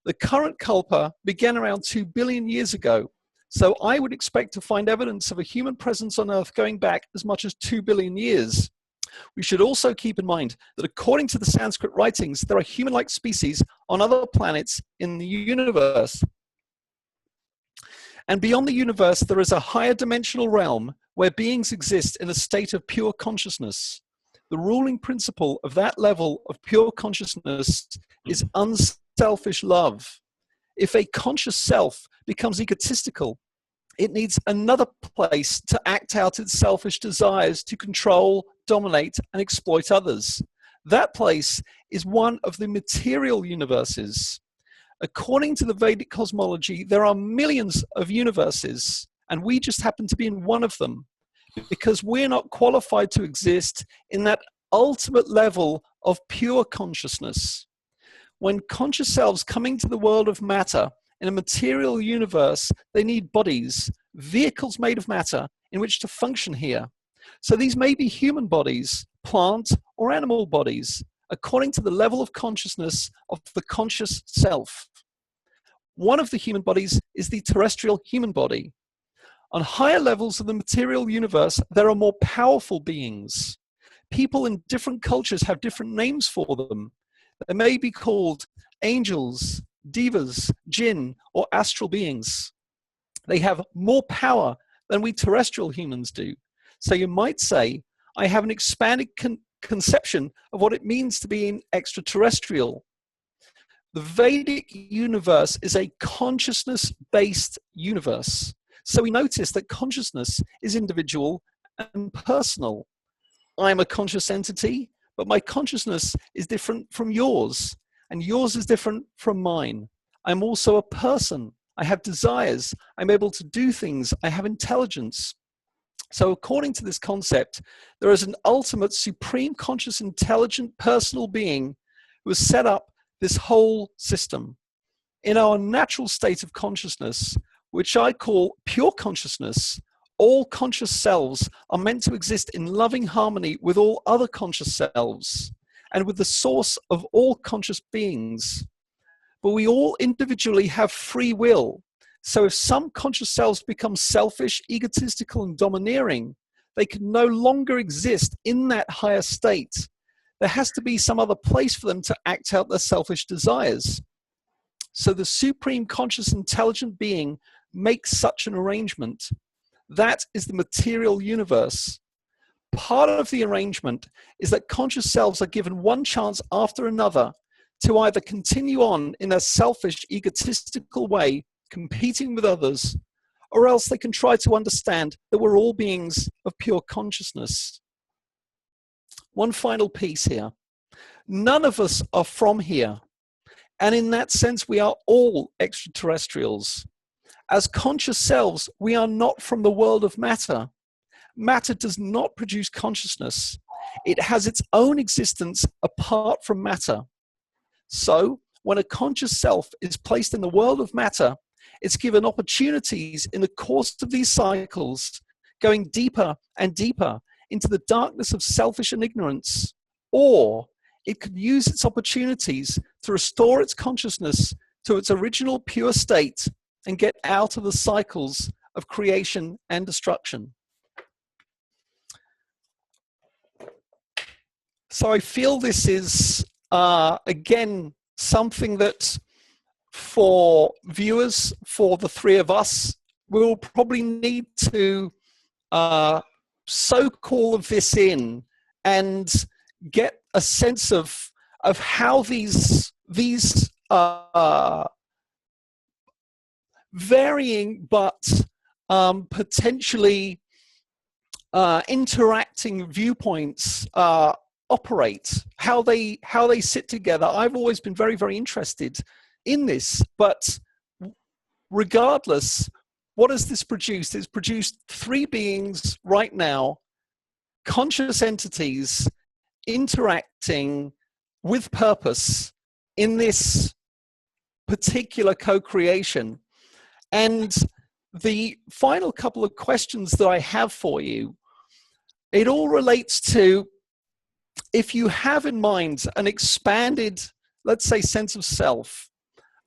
The current Kalpa began around 2 billion years ago. So I would expect to find evidence of a human presence on Earth going back as much as 2 billion years. We should also keep in mind that according to the Sanskrit writings, there are human-like species on other planets in the universe. And beyond the universe, there is a higher dimensional realm where beings exist in a state of pure consciousness. The ruling principle of that level of pure consciousness is unselfish love. If a conscious self becomes egotistical, it needs another place to act out its selfish desires to control, dominate, and exploit others. That place is one of the material universes. According to the Vedic cosmology, there are millions of universes, and we just happen to be in one of them because we're not qualified to exist in that ultimate level of pure consciousness. When conscious selves coming to the world of matter in a material universe, they need bodies, vehicles made of matter in which to function here. So these may be human bodies, plant or animal bodies, according to the level of consciousness of the conscious self. One of the human bodies is the terrestrial human body. On higher levels of the material universe, there are more powerful beings. People in different cultures have different names for them. They may be called angels, devas, jinn, or astral beings. They have more power than we terrestrial humans do. So you might say, I have an expanded conception of what it means to be an extraterrestrial. The Vedic universe is a consciousness-based universe. So we notice that consciousness is individual and personal. I'm a conscious entity, but my consciousness is different from yours, and yours is different from mine. I'm also a person. I have desires. I'm able to do things. I have intelligence. So according to this concept, there is an ultimate, supreme, conscious, intelligent, personal being who has set up this whole system. In our natural state of consciousness, which I call pure consciousness, all conscious selves are meant to exist in loving harmony with all other conscious selves and with the source of all conscious beings. But we all individually have free will. So if some conscious selves become selfish, egotistical, and domineering, they can no longer exist in that higher state. There has to be some other place for them to act out their selfish desires. So the supreme conscious intelligent being makes such an arrangement. That is the material universe. Part of the arrangement is that conscious selves are given one chance after another to either continue on in a selfish, egotistical way, competing with others, or else they can try to understand that we're all beings of pure consciousness. One final piece here. None of us are from here. And in that sense, we are all extraterrestrials. As conscious selves, we are not from the world of matter. Matter does not produce consciousness. It has its own existence apart from matter. So, when a conscious self is placed in the world of matter, it's given opportunities in the course of these cycles, going deeper and deeper into the darkness of selfish and ignorance. Or it could use its opportunities to restore its consciousness to its original pure state and get out of the cycles of creation and destruction. So I feel this is, again, something that for viewers, for the three of us, we'll probably need to soak all of this in and get a sense of how these varying but potentially interacting viewpoints operate, how they sit together. I've always been very, very interested in this, but regardless, what has this produced? It's produced three beings right now, conscious entities interacting with purpose in this particular co-creation. And the final couple of questions that I have for you, it all relates to, if you have in mind an expanded, let's say, sense of self,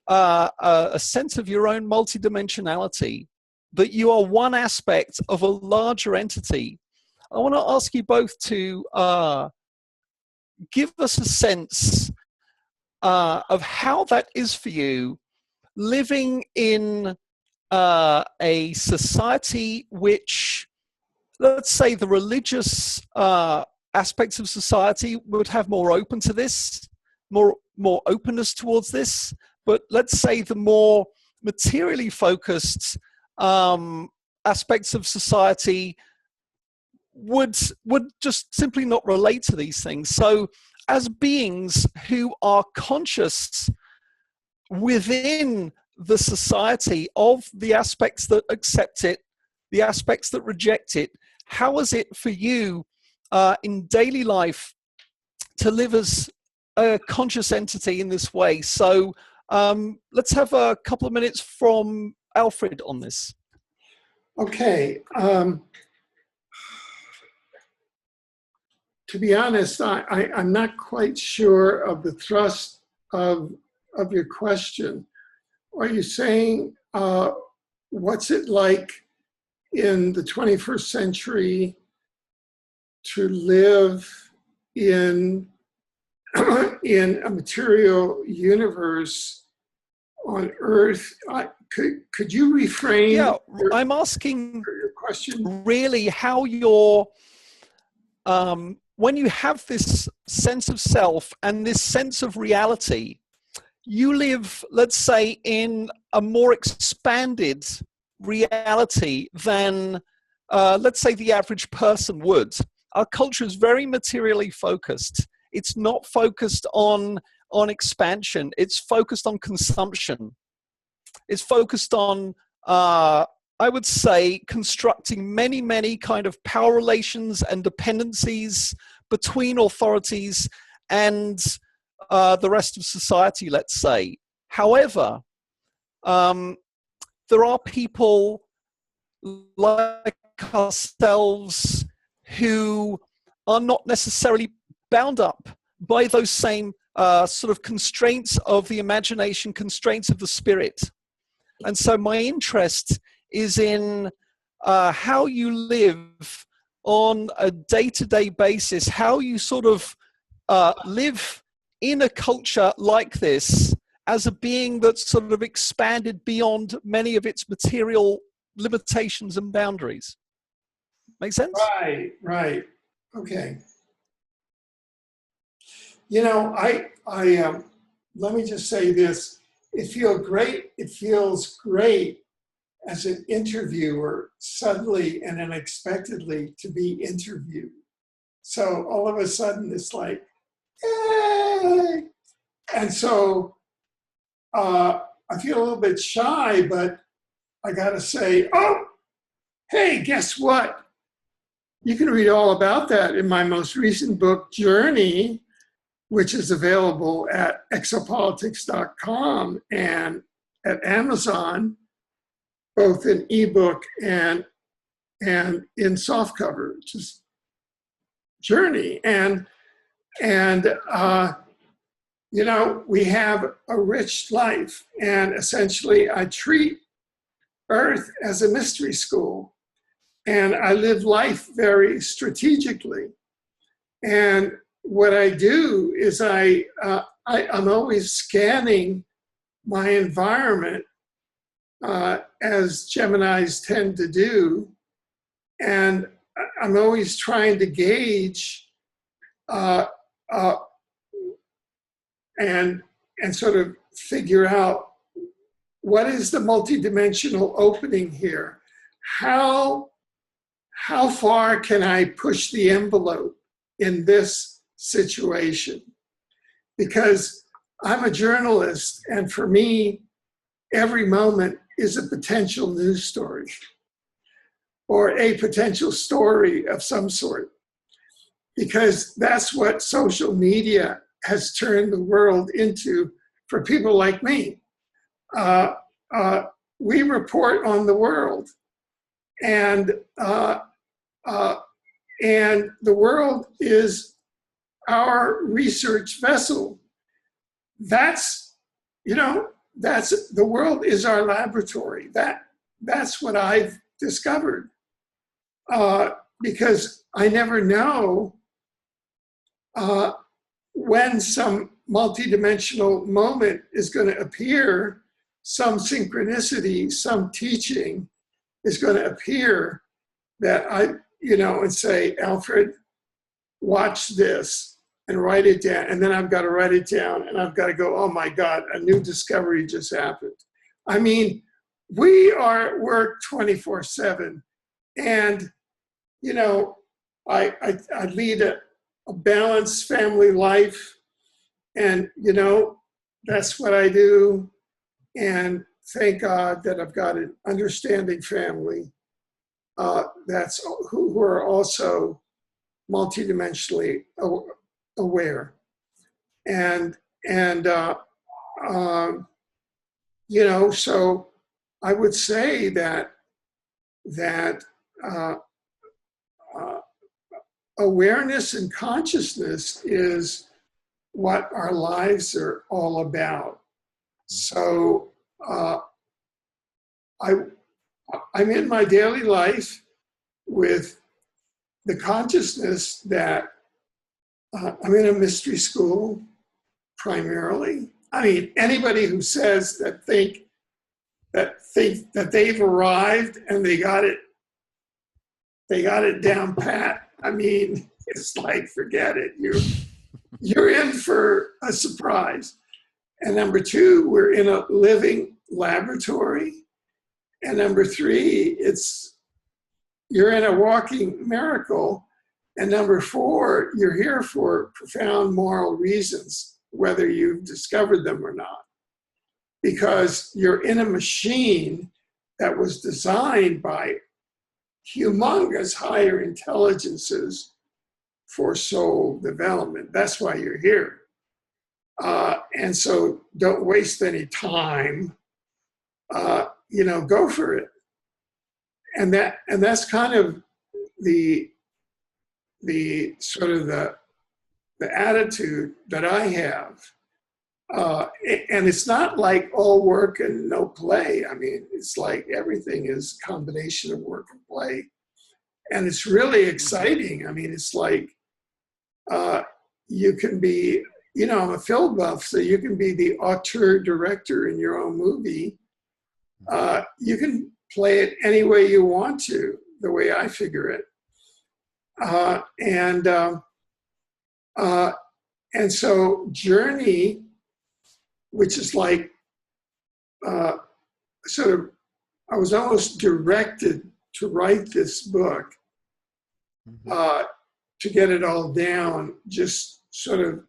a sense of your own multidimensionality, that you are one aspect of a larger entity, I want to ask you both to give us a sense of how that is for you, living in a society which, let's say, the religious aspects of society would have more open to this, more openness towards this, but let's say the more materially focused aspects of society would just simply not relate to these things. So as beings who are conscious within the society of the aspects that accept it, the aspects that reject it, how is it for you in daily life to live as a conscious entity in this way? So let's have a couple of minutes from Alfred on this. Okay. To be honest, I'm not quite sure of the thrust of your question. Are you saying what's it like in the 21st century to live in a material universe on Earth? Could you reframe? Yeah, I'm asking your question. Really, how you're when you have this sense of self and this sense of reality, you live, let's say, in a more expanded reality than, let's say, the average person would. Our culture is very materially focused. It's not focused on expansion. It's focused on consumption. It's focused on, I would say, constructing many, many kind of power relations and dependencies between authorities and the rest of society, let's say. However, there are people like ourselves who are not necessarily bound up by those same sort of constraints of the imagination, constraints of the spirit. And so my interest is in how you live on a day-to-day basis, how you sort of live in a culture like this as a being that's sort of expanded beyond many of its material limitations and boundaries. Make sense? Right. Okay. You know, let me just say this. It feels great as an interviewer suddenly and unexpectedly to be interviewed. So all of a sudden it's like, hey! And so I feel a little bit shy, but I gotta say, oh, hey, guess what? You can read all about that in my most recent book, Journey, which is available at exopolitics.com and at Amazon, both in ebook and in softcover, which is Journey. And you know, we have a rich life, and essentially I treat Earth as a mystery school, and I live life very strategically. And what I do is I'm always scanning my environment, as Geminis tend to do, and I'm always trying to gauge and sort of figure out what is the multidimensional opening here. How far can I push the envelope in this situation? Because I'm a journalist, and for me, every moment is a potential news story or a potential story of some sort, because that's what social media has turned the world into for people like me. We report on the world, and the world is our research vessel. That's the world is our laboratory. That's what I've discovered, because I never know when some multidimensional moment is going to appear, some synchronicity, some teaching is going to appear that and say, Alfred, watch this and write it down. And then I've got to write it down, and I've got to go, oh my God, a new discovery just happened. I mean, we are at work 24/7. And, I lead a balanced family life, and, that's what I do. And thank God that I've got an understanding family that's who are also multidimensionally aware. So I would say that awareness and consciousness is what our lives are all about. So I'm in my daily life with the consciousness that I'm in a mystery school primarily. I mean, anybody who says that think that they've arrived and they got it down pat. I mean, it's like, forget it. You're in for a surprise. And number two, we're in a living laboratory. And number three, you're in a walking miracle. And number four, you're here for profound moral reasons, whether you've discovered them or not. Because you're in a machine that was designed by humongous higher intelligences for soul development. That's why you're here. And so don't waste any time. Go for it. And that's kind of the sort of the attitude that I have. And it's not like all work and no play. I mean, it's like everything is a combination of work and play. And it's really exciting. I mean, it's like you can be, I'm a film buff, so you can be the auteur director in your own movie. You can play it any way you want to, the way I figure it. And so Journey, which is like I was almost directed to write this book, to get it all down, just sort of,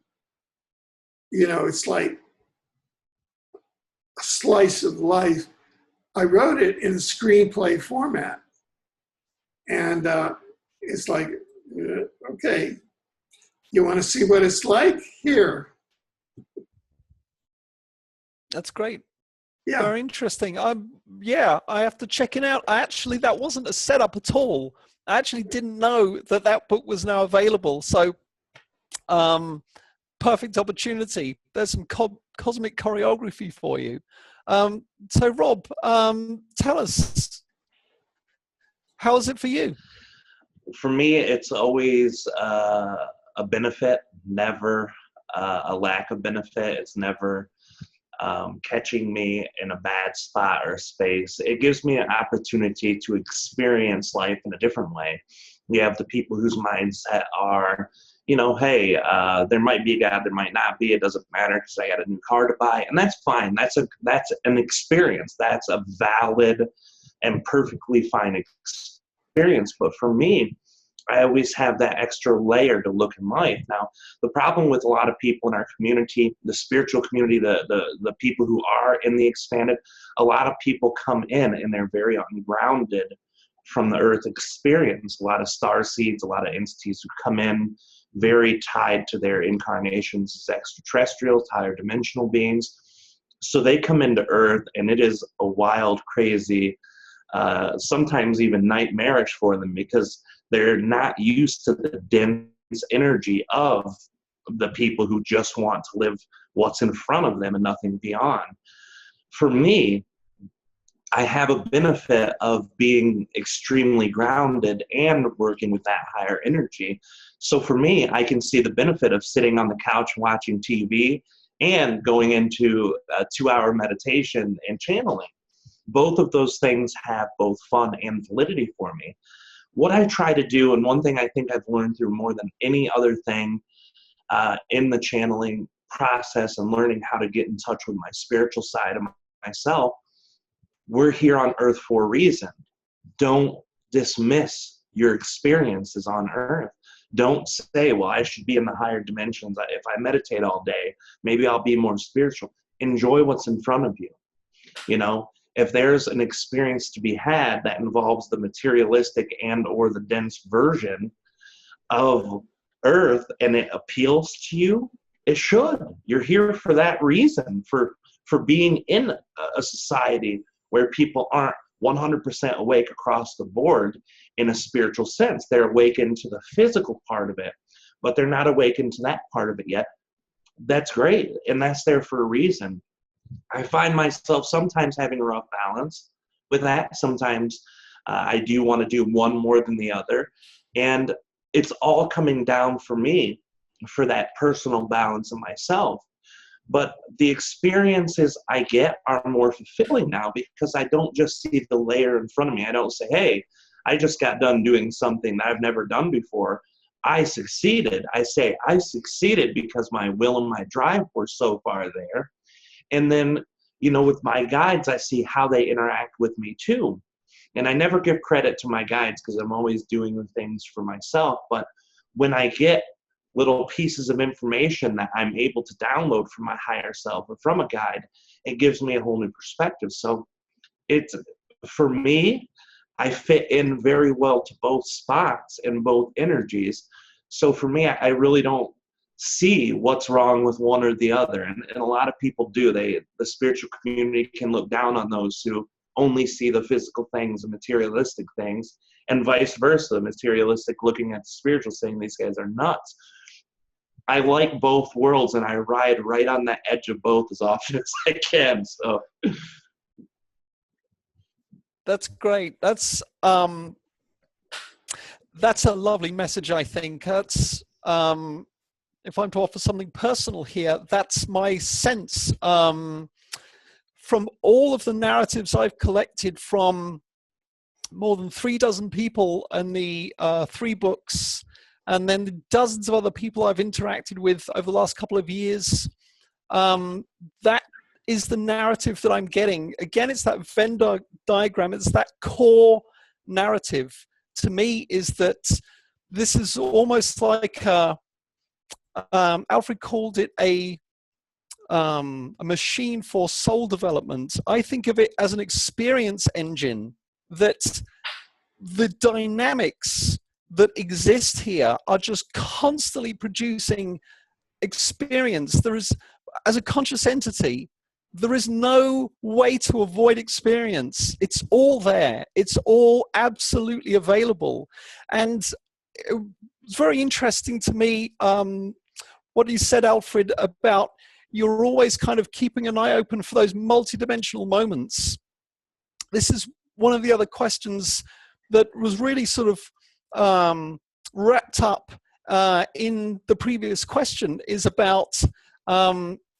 it's like a slice of life. I wrote it in a screenplay format. And it's like, okay, you want to see what it's like? Here. That's great. Yeah. Very interesting. I have to check it out. That wasn't a setup at all. I actually didn't know that book was now available. So, perfect opportunity. There's some cosmic choreography for you. So Rob, tell us, how is it for you? For me, it's always a benefit, never a lack of benefit. It's never catching me in a bad spot or space. It gives me an opportunity to experience life in a different way. You have the people whose mindset are, you know, hey, there might be a God, there might not be. It doesn't matter because I got a new car to buy, and that's fine. That's an experience. That's a valid and perfectly fine experience. But for me, I always have that extra layer to look in life. Now, the problem with a lot of people in our community, the spiritual community, the people who are in the expanded, a lot of people come in and they're very ungrounded from the earth experience. A lot of starseeds, a lot of entities who come in very tied to their incarnations as extraterrestrials, higher dimensional beings. So they come into earth and it is a wild, crazy, sometimes even nightmarish for them, because they're not used to the dense energy of the people who just want to live what's in front of them and nothing beyond. For me, I have a benefit of being extremely grounded and working with that higher energy. So for me, I can see the benefit of sitting on the couch watching TV and going into a 2-hour meditation and channeling. Both of those things have both fun and validity for me. What I try to do, and one thing I think I've learned through more than any other thing in the channeling process and learning how to get in touch with my spiritual side of myself, we're here on earth for a reason. Don't dismiss your experiences on earth. Don't say, well, I should be in the higher dimensions. If I meditate all day, maybe I'll be more spiritual. Enjoy what's in front of you. You know, if there's an experience to be had that involves the materialistic and or the dense version of earth and it appeals to you, it should. You're here for that reason, for being in a society where people aren't 100% awake across the board in a spiritual sense. They're awakened to the physical part of it, but they're not awakened to that part of it yet. That's great, and that's there for a reason. I find myself sometimes having a rough balance with that. Sometimes I do want to do one more than the other, and it's all coming down for me for that personal balance of myself. But the experiences I get are more fulfilling now because I don't just see the layer in front of me. I don't say, hey, I just got done doing something that I've never done before. I succeeded. I say I succeeded because my will and my drive were so far there. And then, you know, with my guides, I see how they interact with me too. And I never give credit to my guides because I'm always doing the things for myself. But when I get little pieces of information that I'm able to download from my higher self or from a guide, it gives me a whole new perspective. So it's, for me, I fit in very well to both spots and both energies. So for me, I really don't see what's wrong with one or the other. And a lot of people do. The spiritual community can look down on those who only see the physical things and materialistic things, and vice versa, materialistic looking at the spiritual, saying these guys are nuts. I like both worlds, and I ride right on the edge of both as often as I can. So that's great. That's a lovely message, I think. That's if I'm to offer something personal here, that's my sense from all of the narratives I've collected from more than 36 people in the 3 books, and then the dozens of other people I've interacted with over the last couple of years. That is the narrative that I'm getting. Again, it's that Venn diagram. It's that core narrative. To me, is that this is almost like Alfred called it a machine for soul development. I think of it as an experience engine, that the dynamics that exist here are just constantly producing experience. There is, as a conscious entity, there is no way to avoid experience. It's all there. It's all absolutely available. And it's very interesting to me what you said, Alfred, about you're always kind of keeping an eye open for those multidimensional moments. This is one of the other questions that was really sort of wrapped up in the previous question, is about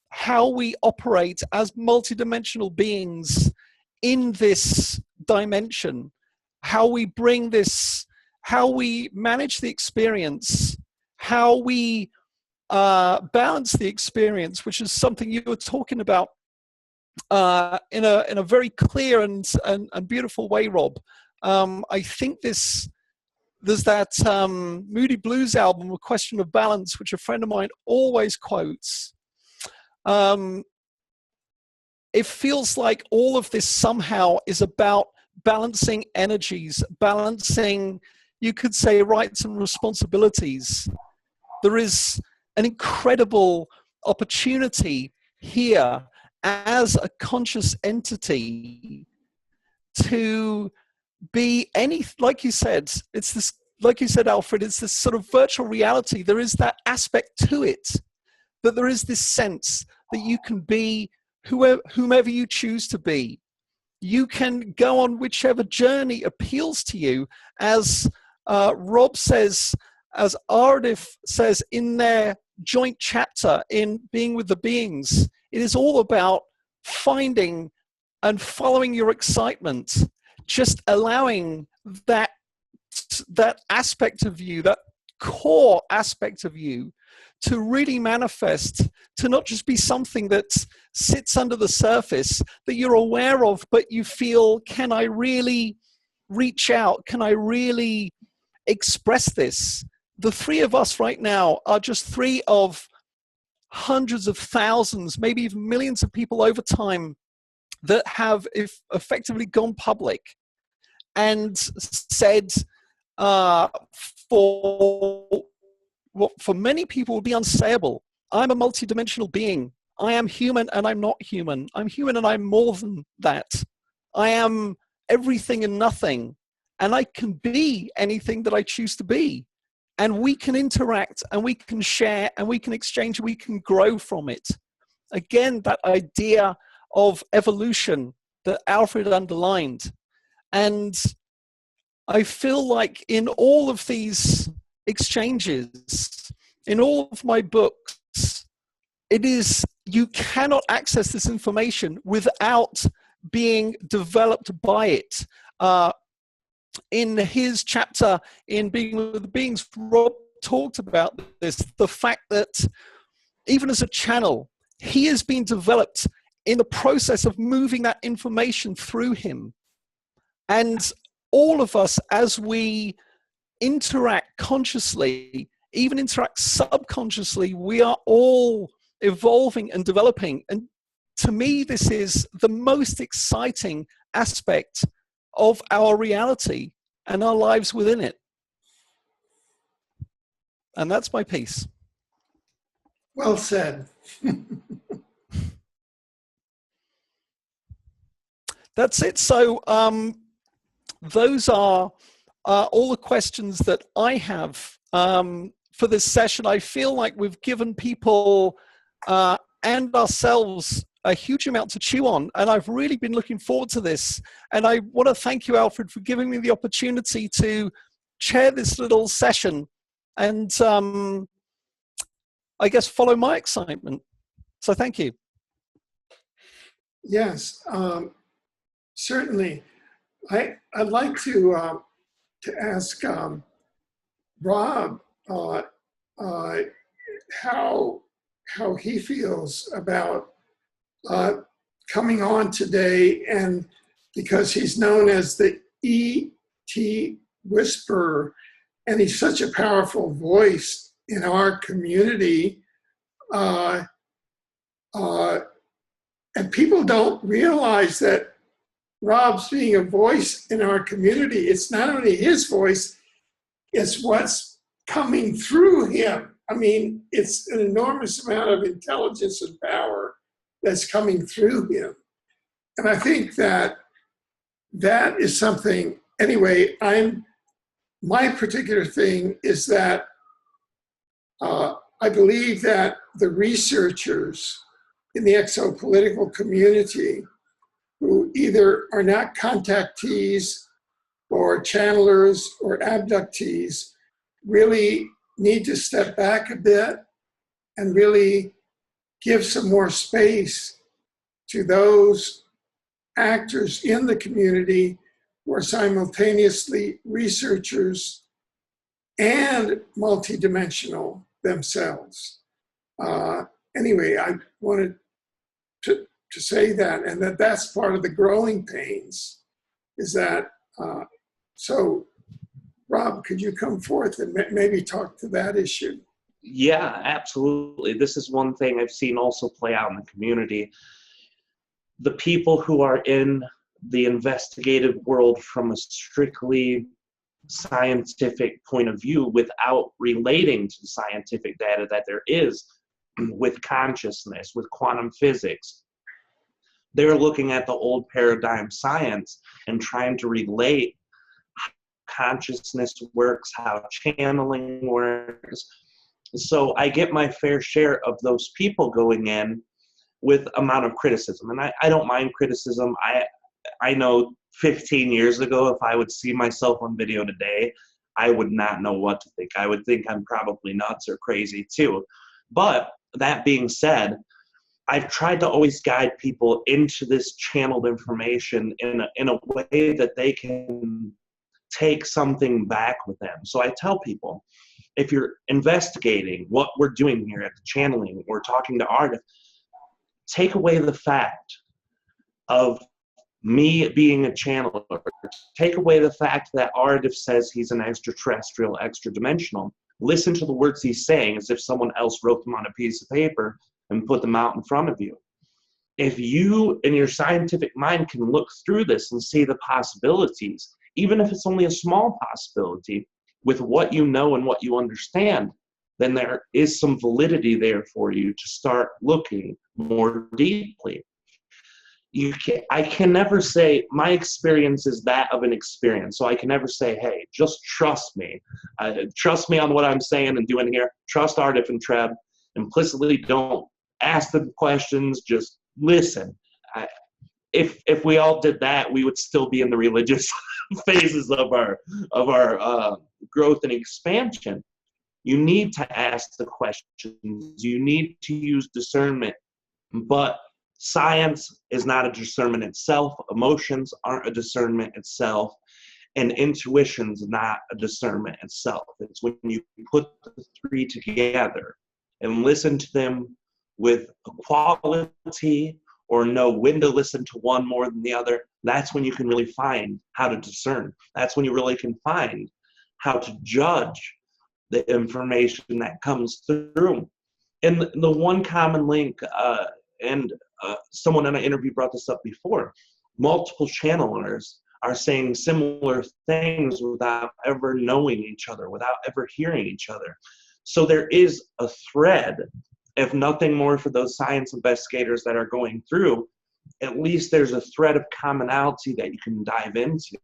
how we operate as multidimensional beings in this dimension, how we bring this, how we manage the experience, how we balance the experience, which is something you were talking about in a very clear and beautiful way, Rob. I think there's that Moody Blues album, A Question of Balance, which a friend of mine always quotes. It feels like all of this somehow is about balancing energies, balancing, you could say, rights and responsibilities. There is an incredible opportunity here as a conscious entity to be any, like you said, it's this, like you said, Alfred, it's this sort of virtual reality. There is that aspect to it, that there is this sense that you can be whomever you choose to be. You can go on whichever journey appeals to you. As Rob says, as Ardif says in their joint chapter in Being with the Beings, it is all about finding and following your excitement, just allowing that aspect of you, that core aspect of you, to really manifest, to not just be something that sits under the surface that you're aware of, but you feel, can I really reach out? Can I really express this? The three of us right now are just three of hundreds of thousands, maybe even millions of people over time that have effectively gone public and said, for what for many people would be unsayable, I'm a multidimensional being. I am human and I'm not human. I'm human and I'm more than that. I am everything and nothing. And I can be anything that I choose to be. And we can interact and we can share and we can exchange and we can grow from it. Again, that idea of evolution that Alfred underlined. And I feel like in all of these exchanges, in all of my books, it is, you cannot access this information without being developed by it. In his chapter in Being with the Beings, Rob talked about this, the fact that even as a channel, he has been developed in the process of moving that information through him. And all of us, as we interact consciously, even interact subconsciously, we are all evolving and developing. And to me, this is the most exciting aspect of our reality and our lives within it. And that's my piece. Well said. That's it. So those are all the questions that I have for this session. I feel like we've given people and ourselves a huge amount to chew on, and I've really been looking forward to this. And I want to thank you, Alfred, for giving me the opportunity to chair this little session and I guess follow my excitement. So thank you. Yes, certainly. I'd like to ask Rob how he feels about coming on today, and because he's known as the ET Whisperer, and he's such a powerful voice in our community, and people don't realize that Rob's being a voice in our community. It's not only his voice, it's what's coming through him. I mean, it's an enormous amount of intelligence and power that's coming through him. And I think that that is something, anyway, my particular thing is that I believe that the researchers in the exopolitical community who either are not contactees or channelers or abductees really need to step back a bit and really give some more space to those actors in the community who are simultaneously researchers and multidimensional themselves. Anyway, I wanted to say that, and that's part of the growing pains, is that, so Rob, could you come forth and maybe talk to that issue? Yeah, absolutely. This is one thing I've seen also play out in the community. The people who are in the investigative world from a strictly scientific point of view without relating to the scientific data that there is with consciousness, with quantum physics. They're looking at the old paradigm science and trying to relate how consciousness works, how channeling works. So I get my fair share of those people going in with amount of criticism. And I don't mind criticism. I know 15 years ago, if I would see myself on video today, I would not know what to think. I would think I'm probably nuts or crazy too. But that being said, I've tried to always guide people into this channeled information in a way that they can take something back with them. So I tell people, if you're investigating what we're doing here at the channeling, we're talking to artists, take away the fact of me being a channeler, take away the fact that Ardif says he's an extraterrestrial, extra-dimensional. Listen to the words he's saying as if someone else wrote them on a piece of paper and put them out in front of you. If you, in your scientific mind, can look through this and see the possibilities, even if it's only a small possibility, with what you know and what you understand, then there is some validity there for you to start looking more deeply. I can never say my experience is that of an experience. So I can never say, hey, just trust me. Trust me on what I'm saying and doing here. Trust Ardif and Treb. Implicitly don't ask them questions. Just listen. If we all did that, we would still be in the religious phases of our growth and expansion. You need to ask the questions. You need to use discernment. But science is not a discernment itself. Emotions aren't a discernment itself. And intuition's not a discernment itself. It's when you put the three together and listen to them with equality or know when to listen to one more than the other, that's when you can really find how to discern. That's when you really can find how to judge the information that comes through. And the one common link, someone in an interview brought this up before, multiple channelers are saying similar things without ever knowing each other, without ever hearing each other. So there is a thread, if nothing more for those science investigators that are going through, at least there's a thread of commonality that you can dive into.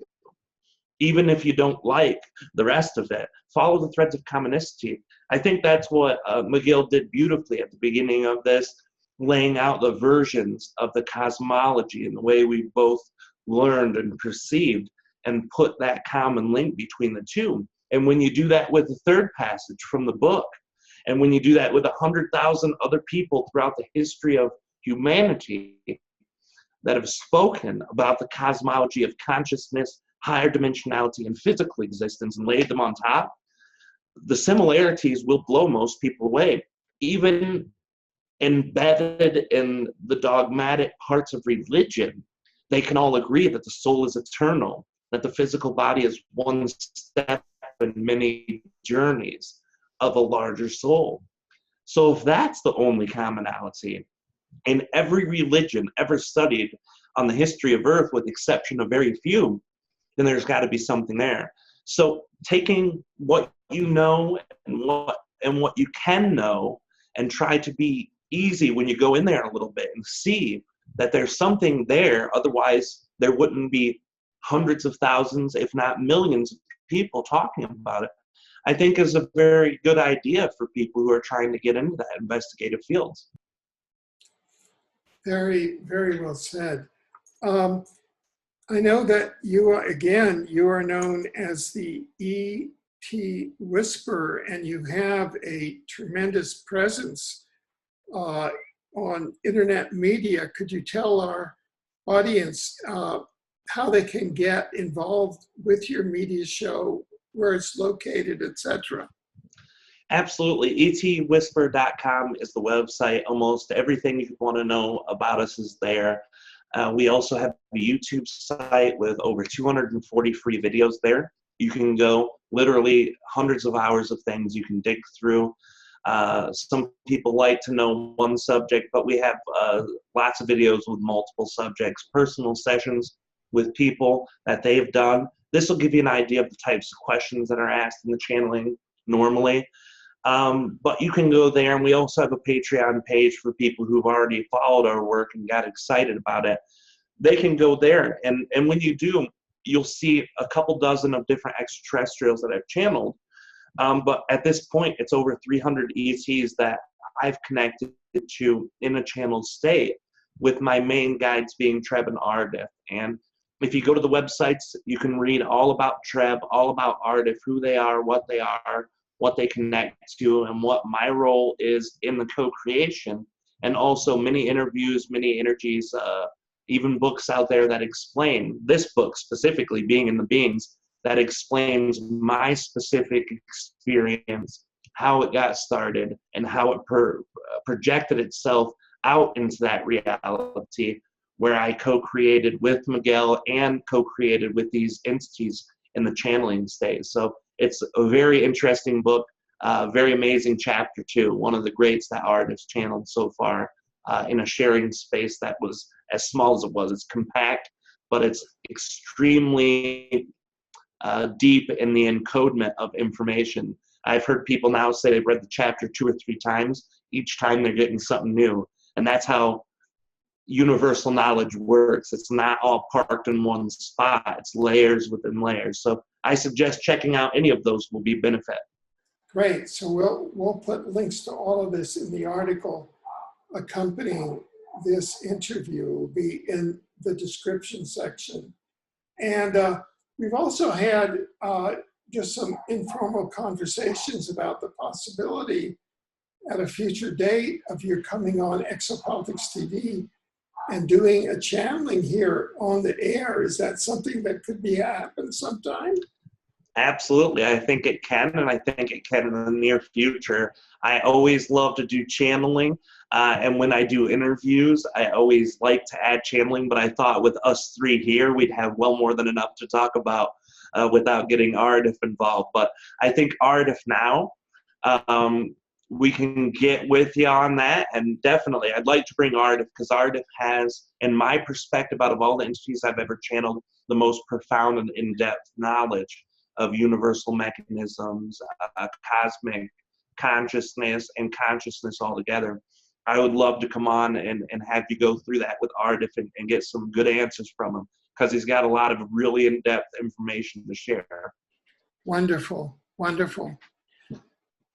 Even if you don't like the rest of it, follow the threads of commonicity. I think that's what Miguel did beautifully at the beginning of this, laying out the versions of the cosmology and the way we both learned and perceived, and put that common link between the two. And when you do that with the third passage from the book, and when you do that with 100,000 other people throughout the history of humanity that have spoken about the cosmology of consciousness, higher dimensionality, and physical existence, and laid them on top, the similarities will blow most people away. Even embedded in the dogmatic parts of religion, they can all agree that the soul is eternal, that the physical body is one step in many journeys of a larger soul. So if that's the only commonality in every religion ever studied on the history of Earth, with the exception of very few, then there's got to be something there. So taking what you know and what you can know, and try to be easy when you go in there a little bit and see that there's something there. Otherwise, there wouldn't be hundreds of thousands, if not millions of people talking about it, I think is a very good idea for people who are trying to get into that investigative field. Very, very well said. I know that you are known as the E.T. Whisperer, and you have a tremendous presence on internet media, could you tell our audience how they can get involved with your media show, where it's located, etc.? Absolutely. etwhisper.com is the website. Almost everything you want to know about us is there. We also have a YouTube site with over 240 free videos there. You can go literally hundreds of hours of things you can dig through. Some people like to know one subject, but we have lots of videos with multiple subjects, personal sessions with people that they've done. This will give you an idea of the types of questions that are asked in the channeling normally. But you can go there, and we also have a Patreon page for people who've already followed our work and got excited about it. They can go there, and when you do, you'll see a couple dozen of different extraterrestrials that I've channeled. But at this point, it's over 300 ETs that I've connected to in a channeled state, with my main guides being Treb and Ardif. And if you go to the websites, you can read all about Treb, all about Ardif, who they are, what they connect to, and what my role is in the co-creation, and also many interviews, many energies, even books out there that explain, this book specifically, Being in the Beings, that explains my specific experience, how it got started, and how it projected itself out into that reality where I co-created with Miguel and co-created with these entities in the channeling state. So it's a very interesting book, very amazing chapter too. One of the greats that artists channeled so far in a sharing space that was as small as it was. It's compact, but it's extremely deep in the encodement of information. I've heard people now say they've read the chapter 2 or 3 times. Each time they're getting something new. And that's how universal knowledge works. It's not all parked in one spot. It's layers within layers. So I suggest checking out any of those will be benefit. Great. So we'll put links to all of this in the article accompanying this interview. It will be in the description section. And we've also had just some informal conversations about the possibility at a future date of your coming on Exopolitics TV and doing a channeling here on the air. Is that something that could be happen sometime? Absolutely. I think it can, and I think it can in the near future. I always love to do channeling, and when I do interviews, I always like to add channeling, but I thought with us 3 here, we'd have well more than enough to talk about without getting Ardif involved. But I think Ardif now, we can get with you on that, and definitely I'd like to bring Ardif, because Ardif has, in my perspective, out of all the entities I've ever channeled, the most profound and in-depth knowledge of universal mechanisms, cosmic consciousness, and consciousness altogether. I would love to come on and have you go through that with Ardif and get some good answers from him, because he's got a lot of really in-depth information to share. Wonderful, wonderful.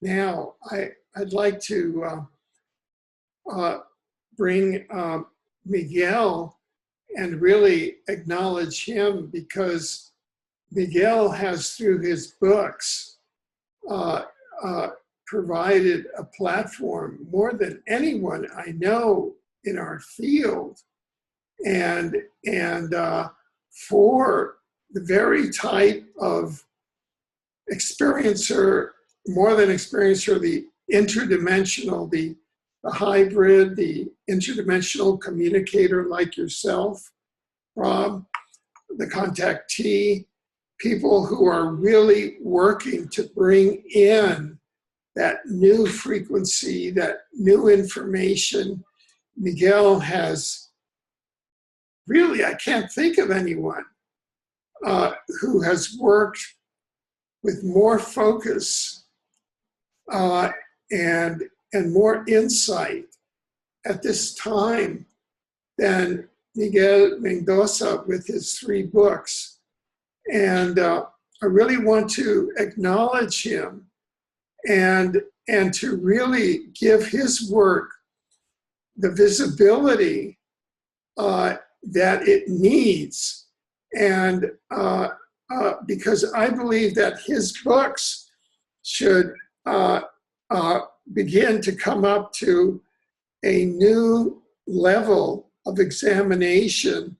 Now, I'd like to bring Miguel and really acknowledge him, because Miguel has, through his books, provided a platform more than anyone I know in our field, and for the very type of experiencer, more than experiencer, the interdimensional, the hybrid, the interdimensional communicator like yourself, Rob, the contactee, people who are really working to bring in that new frequency, that new information. Miguel has really, I can't think of anyone who has worked with more focus and more insight at this time than Miguel Mendonça with his 3 books. And I really want to acknowledge him and to really give his work the visibility that it needs. And because I believe that his books should begin to come up to a new level of examination,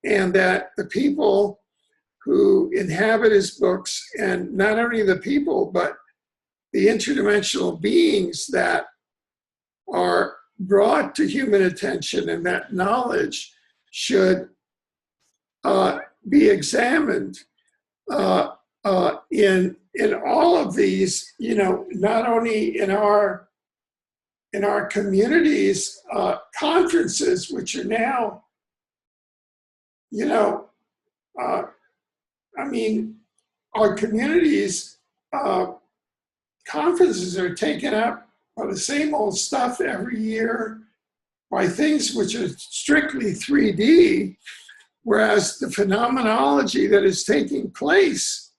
and that the people who inhabit his books, and not only the people, but the interdimensional beings that are brought to human attention, and that knowledge should be examined in all of these, not only in our communities, conferences, which are now, our communities, conferences are taken up by the same old stuff every year, by things which are strictly 3D, whereas the phenomenology that is taking place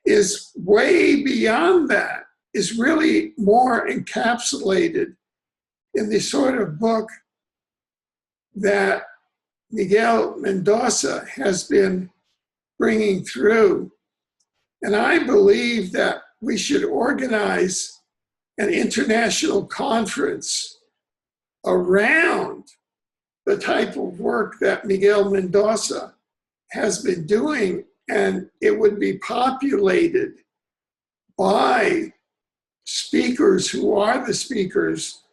is way beyond that, is really more encapsulated in the sort of book that Miguel Mendonça has been bringing through. And I believe that we should organize an international conference around the type of work that Miguel Mendonça has been doing, and it would be populated by speakers who are the speakers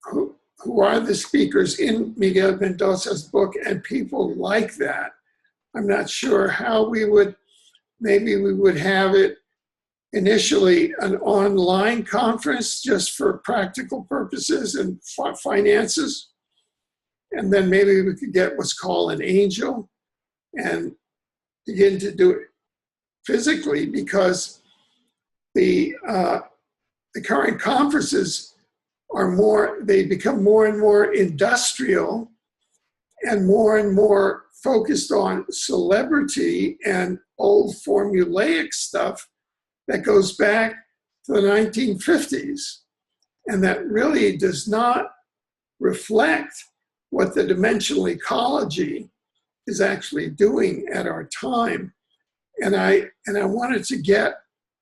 who are the speakers in Miguel Mendonça's book, and people like that. I'm not sure how maybe we would have it initially an online conference just for practical purposes and finances. And then maybe we could get what's called an angel and begin to do it physically, because the current conferences they become more and more industrial and more focused on celebrity and old formulaic stuff that goes back to the 1950s, and that really does not reflect what the dimensional ecology is actually doing at our time. And I wanted to get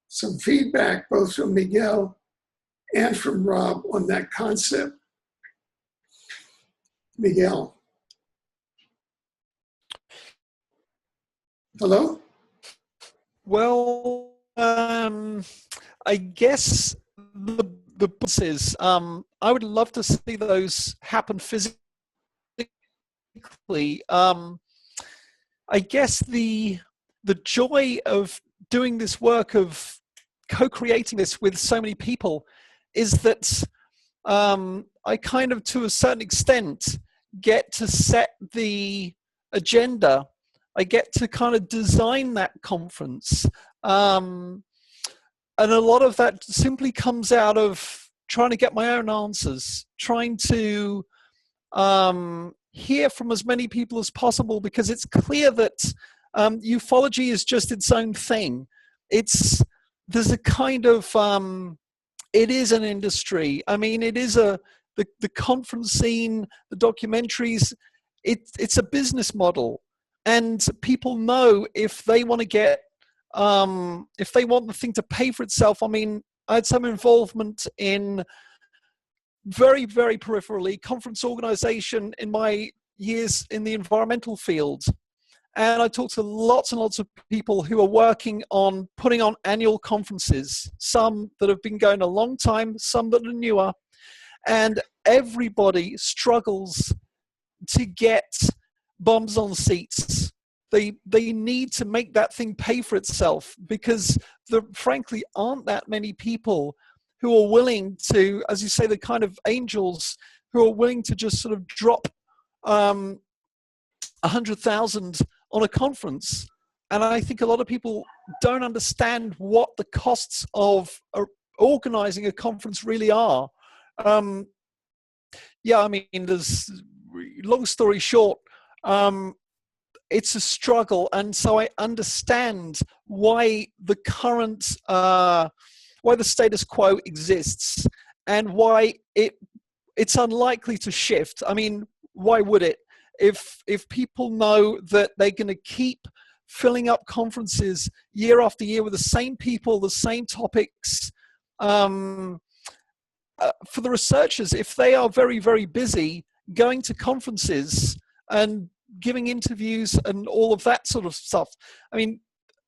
some feedback both from Miguel and from Rob on that concept. Miguel. Hello? Well, I guess the bosses, I would love to see those happen physically. I guess the joy of doing this work, of co-creating this with so many people, is that I kind of, to a certain extent, get to set the agenda. I get to kind of design that conference. And a lot of that simply comes out of trying to get my own answers, trying to hear from as many people as possible, because it's clear that ufology is just its own thing. There's a kind of, it is an industry. I mean, it is the conference scene, the documentaries, it's a business model. And people know if they want to get, if they want the thing to pay for itself. I mean, I had some involvement in very, very peripherally conference organization in my years in the environmental field. And I talked to lots and lots of people who are working on putting on annual conferences, some that have been going a long time, some that are newer. And everybody struggles to get bums on seats. They need to make that thing pay for itself, because there frankly aren't that many people who are willing to, as you say, the kind of angels who are willing to just sort of drop 100,000 on a conference. And I think a lot of people don't understand what the costs of organizing a conference really are. Yeah, I mean, there's, long story short, it's a struggle. And so I understand why the current, why the status quo exists, and why it's unlikely to shift. I mean, why would it? If people know that they're going to keep filling up conferences year after year with the same people, the same topics, for the researchers, if they are very, very busy going to conferences and giving interviews and all of that sort of stuff, I mean,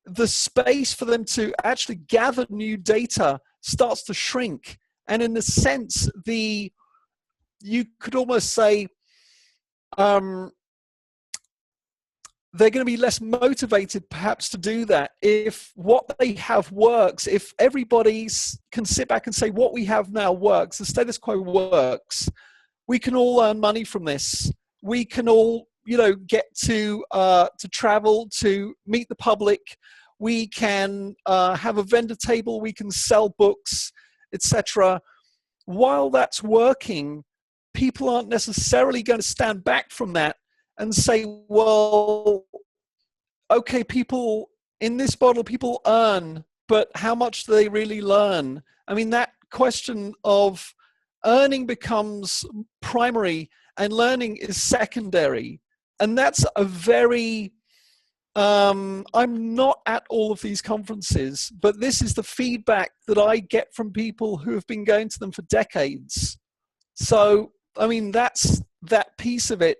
the space for them to actually gather new data starts to shrink. And in a sense, you could almost say they're going to be less motivated perhaps to do that if what they have works. If everybody can sit back and say what we have now works, the status quo works, we can all earn money from this. We can all, get to travel, to meet the public. We can have a vendor table. We can sell books, etc. While that's working, people aren't necessarily going to stand back from that and say, well, okay, people in this model, people earn, but how much do they really learn? I mean, that question of earning becomes primary and learning is secondary. And that's a very, I'm not at all of these conferences, but this is the feedback that I get from people who have been going to them for decades. So, I mean, that's that piece of it.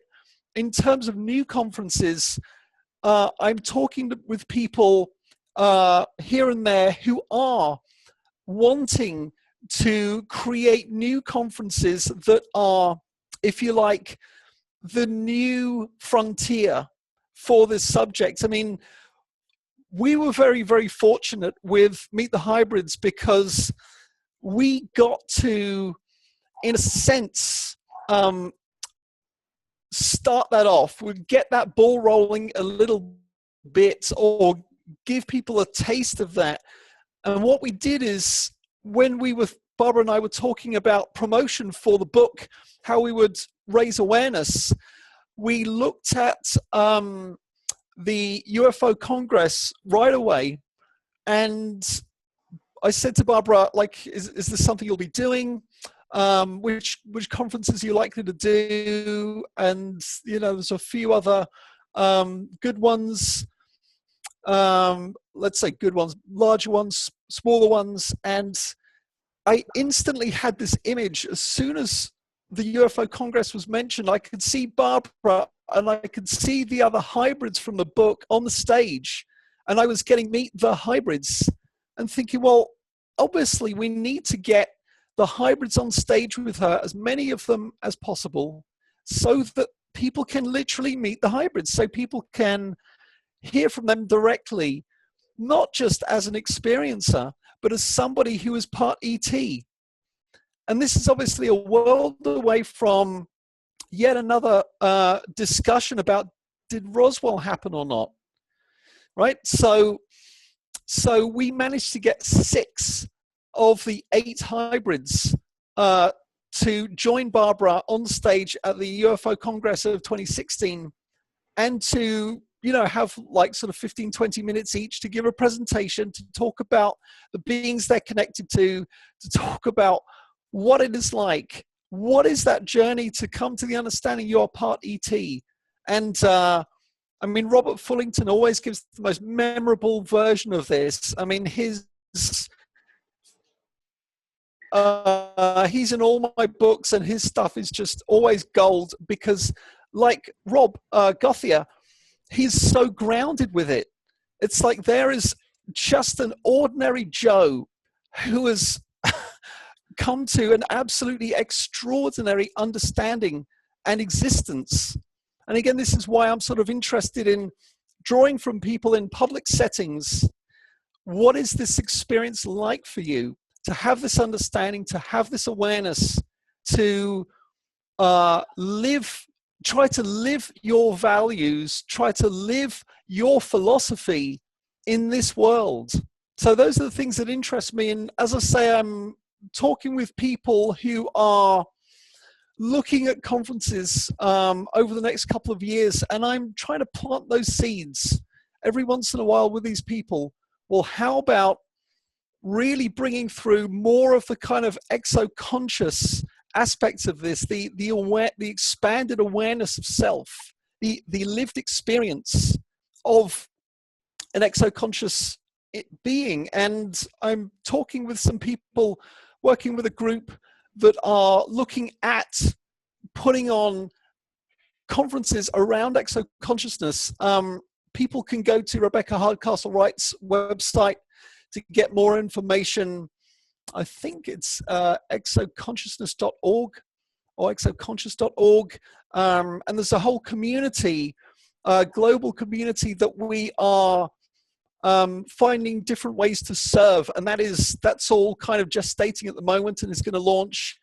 In terms of new conferences, I'm talking with people here and there who are wanting to create new conferences that are, if you like, the new frontier for this subject. I mean, we were very, very fortunate with Meet the Hybrids because we got to, in a sense, start that off. We'd get that ball rolling a little bit or give people a taste of that. And what we did is when Barbara and I were talking about promotion for the book, how we would raise awareness, we looked at the UFO Congress right away. And I said to Barbara, like, is this something you'll be doing? Which conferences are you likely to do? And, there's a few other good ones, let's say good ones, larger ones, smaller ones. And I instantly had this image. As soon as the UFO Congress was mentioned, I could see Barbara and I could see the other hybrids from the book on the stage. And I was getting Meet the Hybrids and thinking, well, obviously we need to get the hybrids on stage with her, as many of them as possible, so that people can literally meet the hybrids, so people can hear from them directly, not just as an experiencer, but as somebody who is part ET. And this is obviously a world away from yet another discussion about did Roswell happen or not, right? So we managed to get 6 of the 8 hybrids to join Barbara on stage at the UFO Congress of 2016 and to, have like sort of 15, 20 minutes each to give a presentation, to talk about the beings they're connected to talk about what it is like. What is that journey to come to the understanding you are part ET? And I mean, Robert Fullington always gives the most memorable version of this. I mean, he's in all my books and his stuff is just always gold because, like Rob Gauthier, he's so grounded with it. It's like there is just an ordinary Joe who has come to an absolutely extraordinary understanding and existence. And again, this is why I'm sort of interested in drawing from people in public settings. What is this experience like for you? To have this understanding, to have this awareness, to try to live your values, try to live your philosophy in this world. So those are the things that interest me. And as I say, I'm talking with people who are looking at conferences over the next couple of years, and I'm trying to plant those seeds every once in a while with these people. Well, how about really bringing through more of the kind of exo-conscious aspects of this, the expanded awareness of self, the lived experience of an exo-conscious being. And I'm talking with some people, working with a group that are looking at putting on conferences around exo-consciousness. People can go to Rebecca Hardcastle Wright's website to get more information. I think it's exoconsciousness.org or exoconscious.org. And there's a whole community, global community, that we are finding different ways to serve. And that's all kind of gestating at the moment, and is going to launch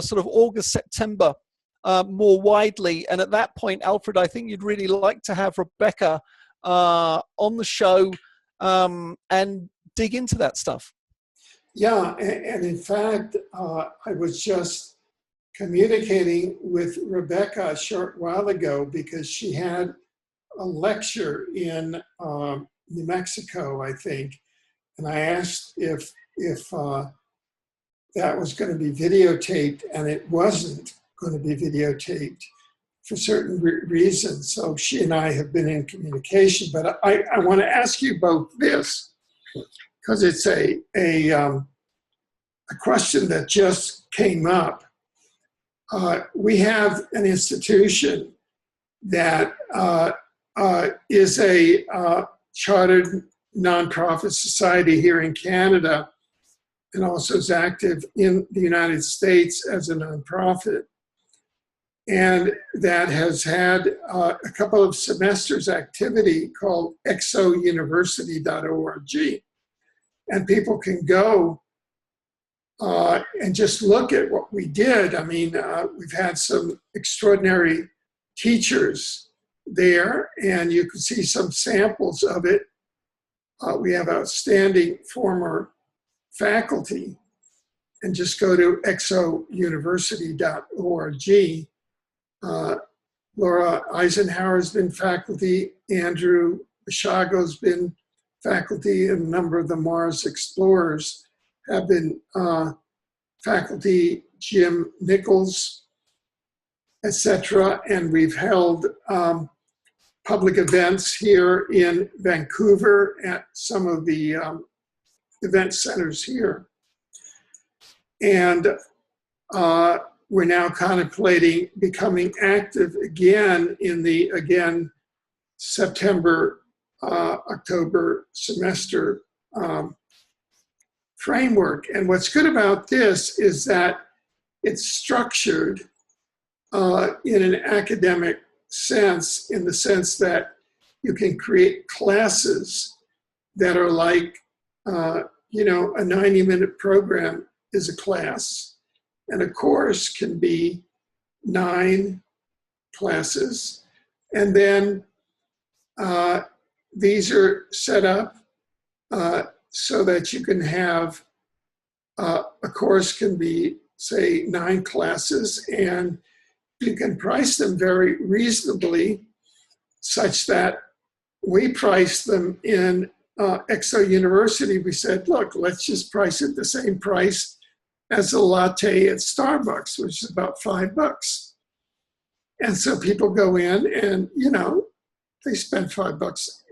sort of August, September more widely. And at that point, Alfred, I think you'd really like to have Rebecca on the show and dig into that stuff. Yeah, and in fact, I was just communicating with Rebecca a short while ago because she had a lecture in New Mexico, I think, and I asked if that was going to be videotaped, and it wasn't going to be videotaped for certain reasons. So she and I have been in communication, but I want to ask you both this, because it's a question that just came up. We have an institution that is a chartered nonprofit society here in Canada, and also is active in the United States as a nonprofit. And that has had a couple of semesters activity called exouniversity.org. And people can go and just look at what we did. I mean, we've had some extraordinary teachers there, and you can see some samples of it. We have outstanding former faculty, and just go to exouniversity.org. Laura Eisenhower has been faculty, Andrew Bashago's been faculty, and a number of the Mars explorers have been faculty, Jim Nichols, etc. And we've held public events here in Vancouver at some of the event centers here. And we're now contemplating becoming active again in the, September, October semester framework. And what's good about this is that it's structured in an academic sense, in the sense that you can create classes that are like, a 90-minute program is a class, and a course can be 9 classes. And then these are set up so that you can have a course can be, say, 9 classes, and you can price them very reasonably, such that we price them in Exo University. We said, look, let's just price it the same price as a latte at Starbucks, which is about $5. And so people go in and, they spend $5,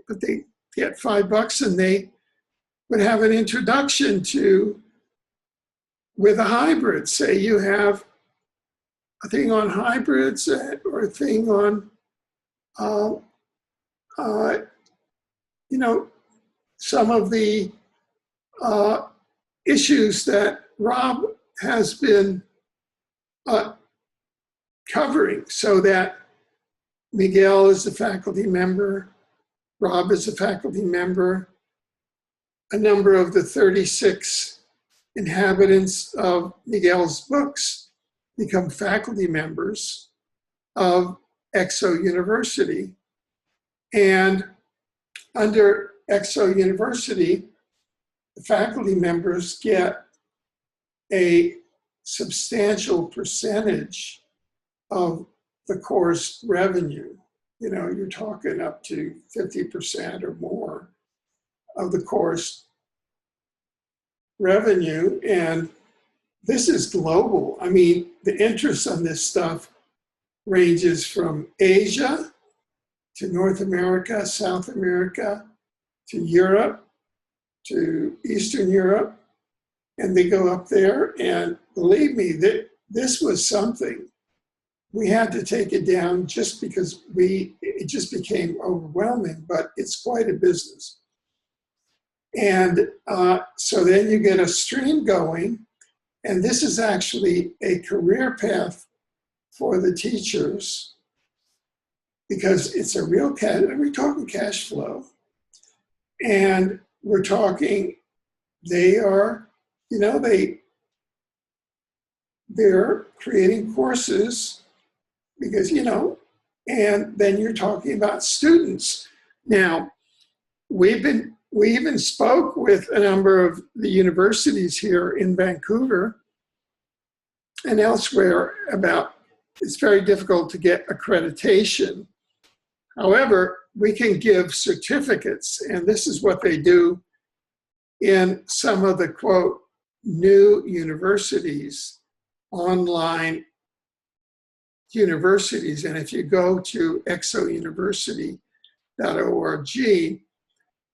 but they get $5 and they would have an introduction to, with a hybrid. Say you have a thing on hybrids or a thing on, some of the issues that Rob has been covering, so that Miguel is a faculty member, Rob is a faculty member, a number of the 36 inhabitants of Miguel's books become faculty members of Exo University. And under Exo University, the faculty members get a substantial percentage of the course revenue. You're talking up to 50% or more of the course revenue. And this is global. I mean, the interest on this stuff ranges from Asia to North America, South America, to Europe, to Eastern Europe, And they go up there, and believe me, this was something. We had to take it down just because it just became overwhelming, but it's quite a business. And so then you get a stream going, and this is actually a career path for the teachers because it's a real cash, we're talking cash flow. And we're talking, they are, they're creating courses because, and then you're talking about students. Now, we even spoke with a number of the universities here in Vancouver and elsewhere about it's very difficult to get accreditation. However, we can give certificates, and this is what they do in some of the, quote, new universities, online universities. And if you go to exouniversity.org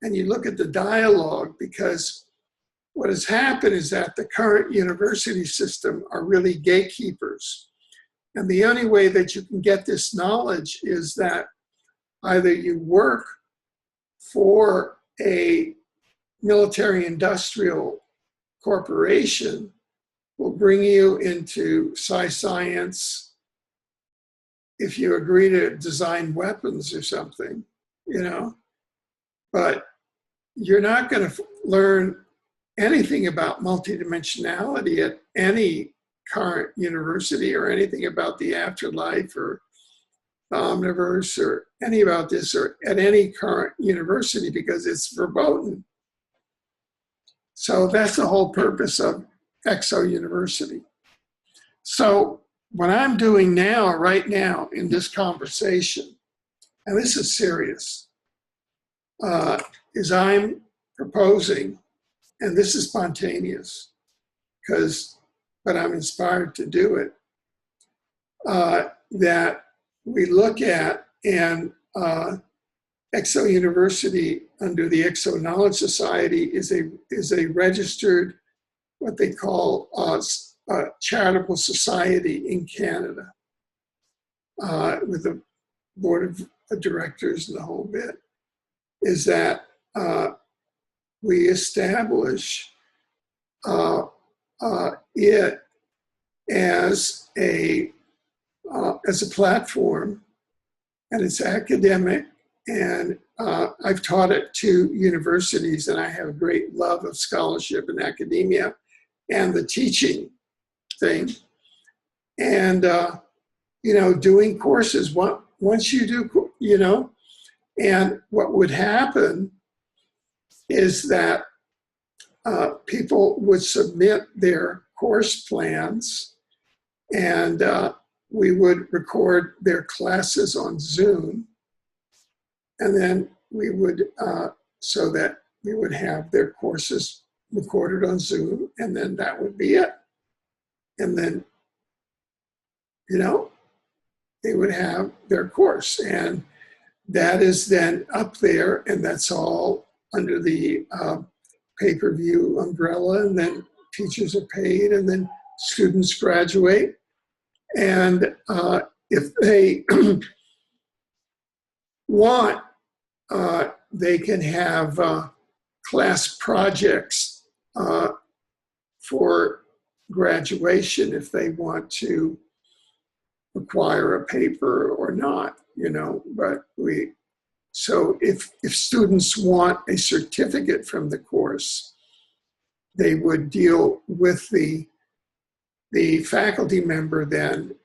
and you look at the dialogue, because what has happened is that the current university system are really gatekeepers. And the only way that you can get this knowledge is that either you work for a military industrial corporation will bring you into science if you agree to design weapons or something, but you're not going to learn anything about multidimensionality at any current university or anything about the afterlife or the Omniverse or any about this or at any current university because it's verboten. So that's the whole purpose of Exo University. So what I'm doing now, right now in this conversation, and this is serious, is I'm proposing, and this is spontaneous, but I'm inspired to do it, that we look at, and Exo University under the Exo Knowledge Society is a registered, what they call charitable society in Canada, with a board of directors and the whole bit, is that we establish it as a platform, and it's academic, and I've taught it to universities, and I have a great love of scholarship and academia and the teaching thing, and doing courses. Once you do, and what would happen is that people would submit their course plans, and we would record their classes on Zoom, and then we would, so that we would have their courses recorded on Zoom, and then that would be it. And then, they would have their course, and that is then up there, and that's all under the pay-per-view umbrella, and then teachers are paid, and then students graduate. And if they want, they can have class projects for graduation if they want to require a paper or not, but so if students want a certificate from the course, they would deal with the faculty member then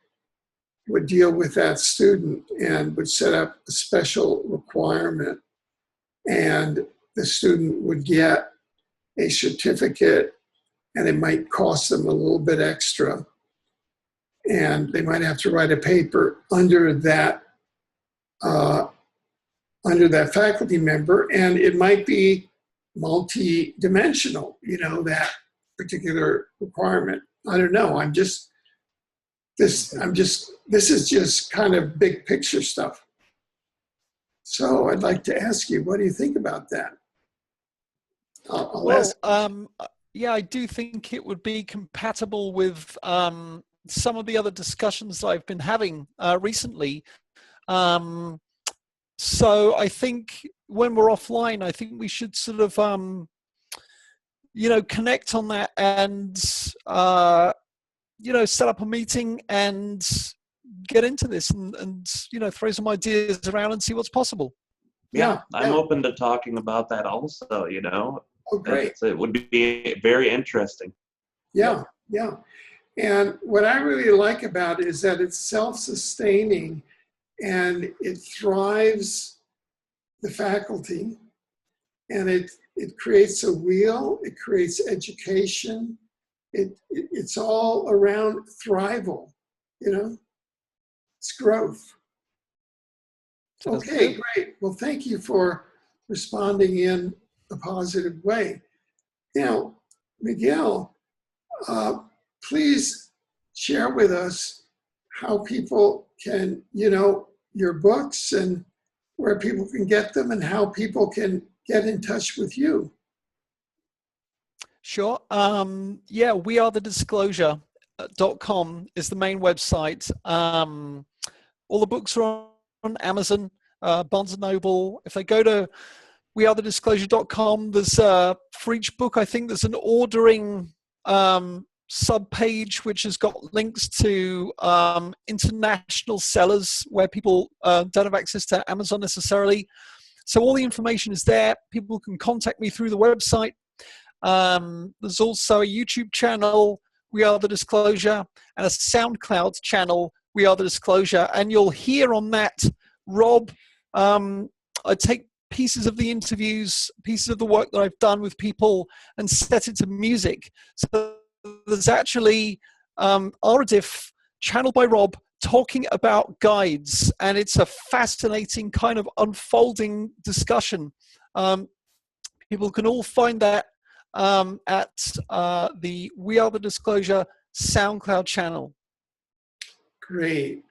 would deal with that student and would set up a special requirement, and the student would get a certificate, and it might cost them a little bit extra, and they might have to write a paper under that faculty member, and it might be multi-dimensional, that particular requirement. I don't know. This is just kind of big picture stuff. So I'd like to ask you, what do you think about that? I'll ask. yeah, I do think it would be compatible with some of the other discussions that I've been having recently. So I think when we're offline, I think we should sort of, connect on that and, set up a meeting and get into this and throw some ideas around and see what's possible. Yeah, I'm open to talking about that also, Oh, great. It would be very interesting. Yeah. And what I really like about it is that it's self-sustaining and it thrives the faculty, and it creates a wheel, it creates education, it's all around thrival, it's growth. Okay, great. Well, thank you for responding in a positive way. Now, Miguel, please share with us how people can, your books and where people can get them and how people can get in touch with you. Sure. wearethedisclosure.com is the main website. All the books are on Amazon, Barnes & Noble. If they go to wearethedisclosure.com, there's for each book, I think there's an ordering sub-page which has got links to international sellers where people don't have access to Amazon necessarily. So all the information is there. People can contact me through the website. There's also a YouTube channel, We Are the Disclosure, and a SoundCloud channel, We Are the Disclosure. And you'll hear on that, Rob, I take pieces of the interviews, pieces of the work that I've done with people and set it to music. So there's actually Ardif, channeled by Rob, talking about guides, and it's a fascinating kind of unfolding discussion. People can all find that at the We Are the Disclosure SoundCloud channel. Great.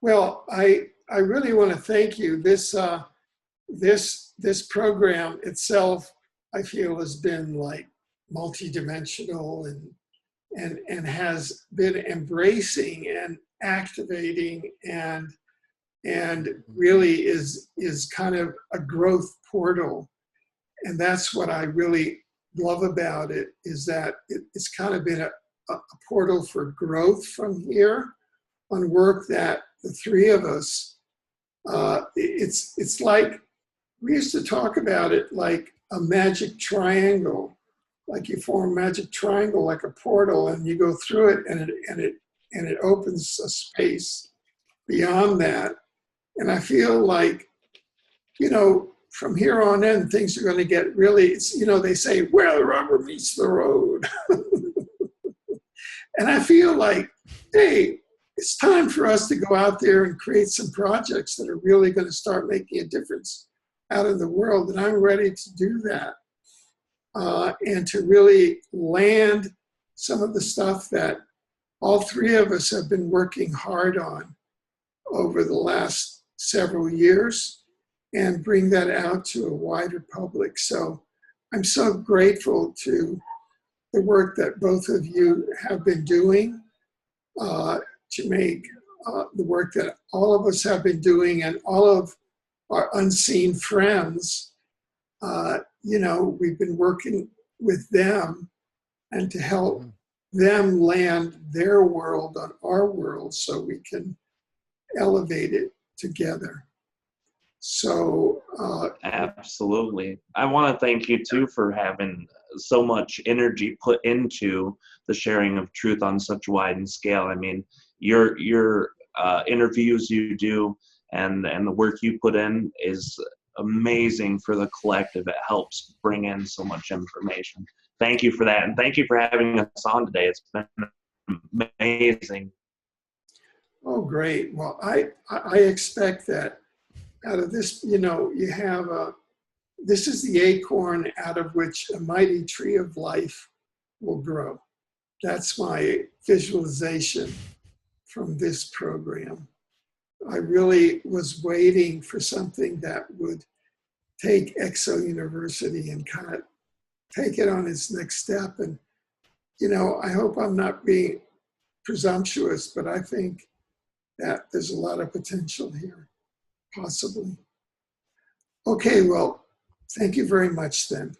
Well, I really want to thank you. This program itself, I feel, has been like multidimensional and has been embracing and activating and really is kind of a growth portal. And that's what I really love about it, is that it's kind of been a portal for growth from here on work that the three of us, it's like, we used to talk about it like a magic triangle, like you form a magic triangle like a portal and you go through it and it opens a space beyond that. And I feel like, from here on in, things are going to get really, they say, where the rubber meets the road. And I feel like, hey, it's time for us to go out there and create some projects that are really going to start making a difference out in the world. And I'm ready to do that. And to really land some of the stuff that all three of us have been working hard on over the last several years and bring that out to a wider public. So I'm so grateful to the work that both of you have been doing to make the work that all of us have been doing, and all of our unseen friends, we've been working with them and to help them land their world on our world so we can elevate it together. So absolutely. I want to thank you too for having so much energy put into the sharing of truth on such a wide scale. I mean, your interviews you do and the work you put in is amazing for the collective. It helps bring in so much information. Thank you for that, and thank you for having us on today. It's been amazing. Oh, great. Well, I expect that out of this, you have this is the acorn out of which a mighty tree of life will grow. That's my visualization from this program. I really was waiting for something that would take Exo University and kind of take it on its next step. And, you know, I hope I'm not being presumptuous, but I think that there's a lot of potential here, possibly. Okay, well, thank you very much then.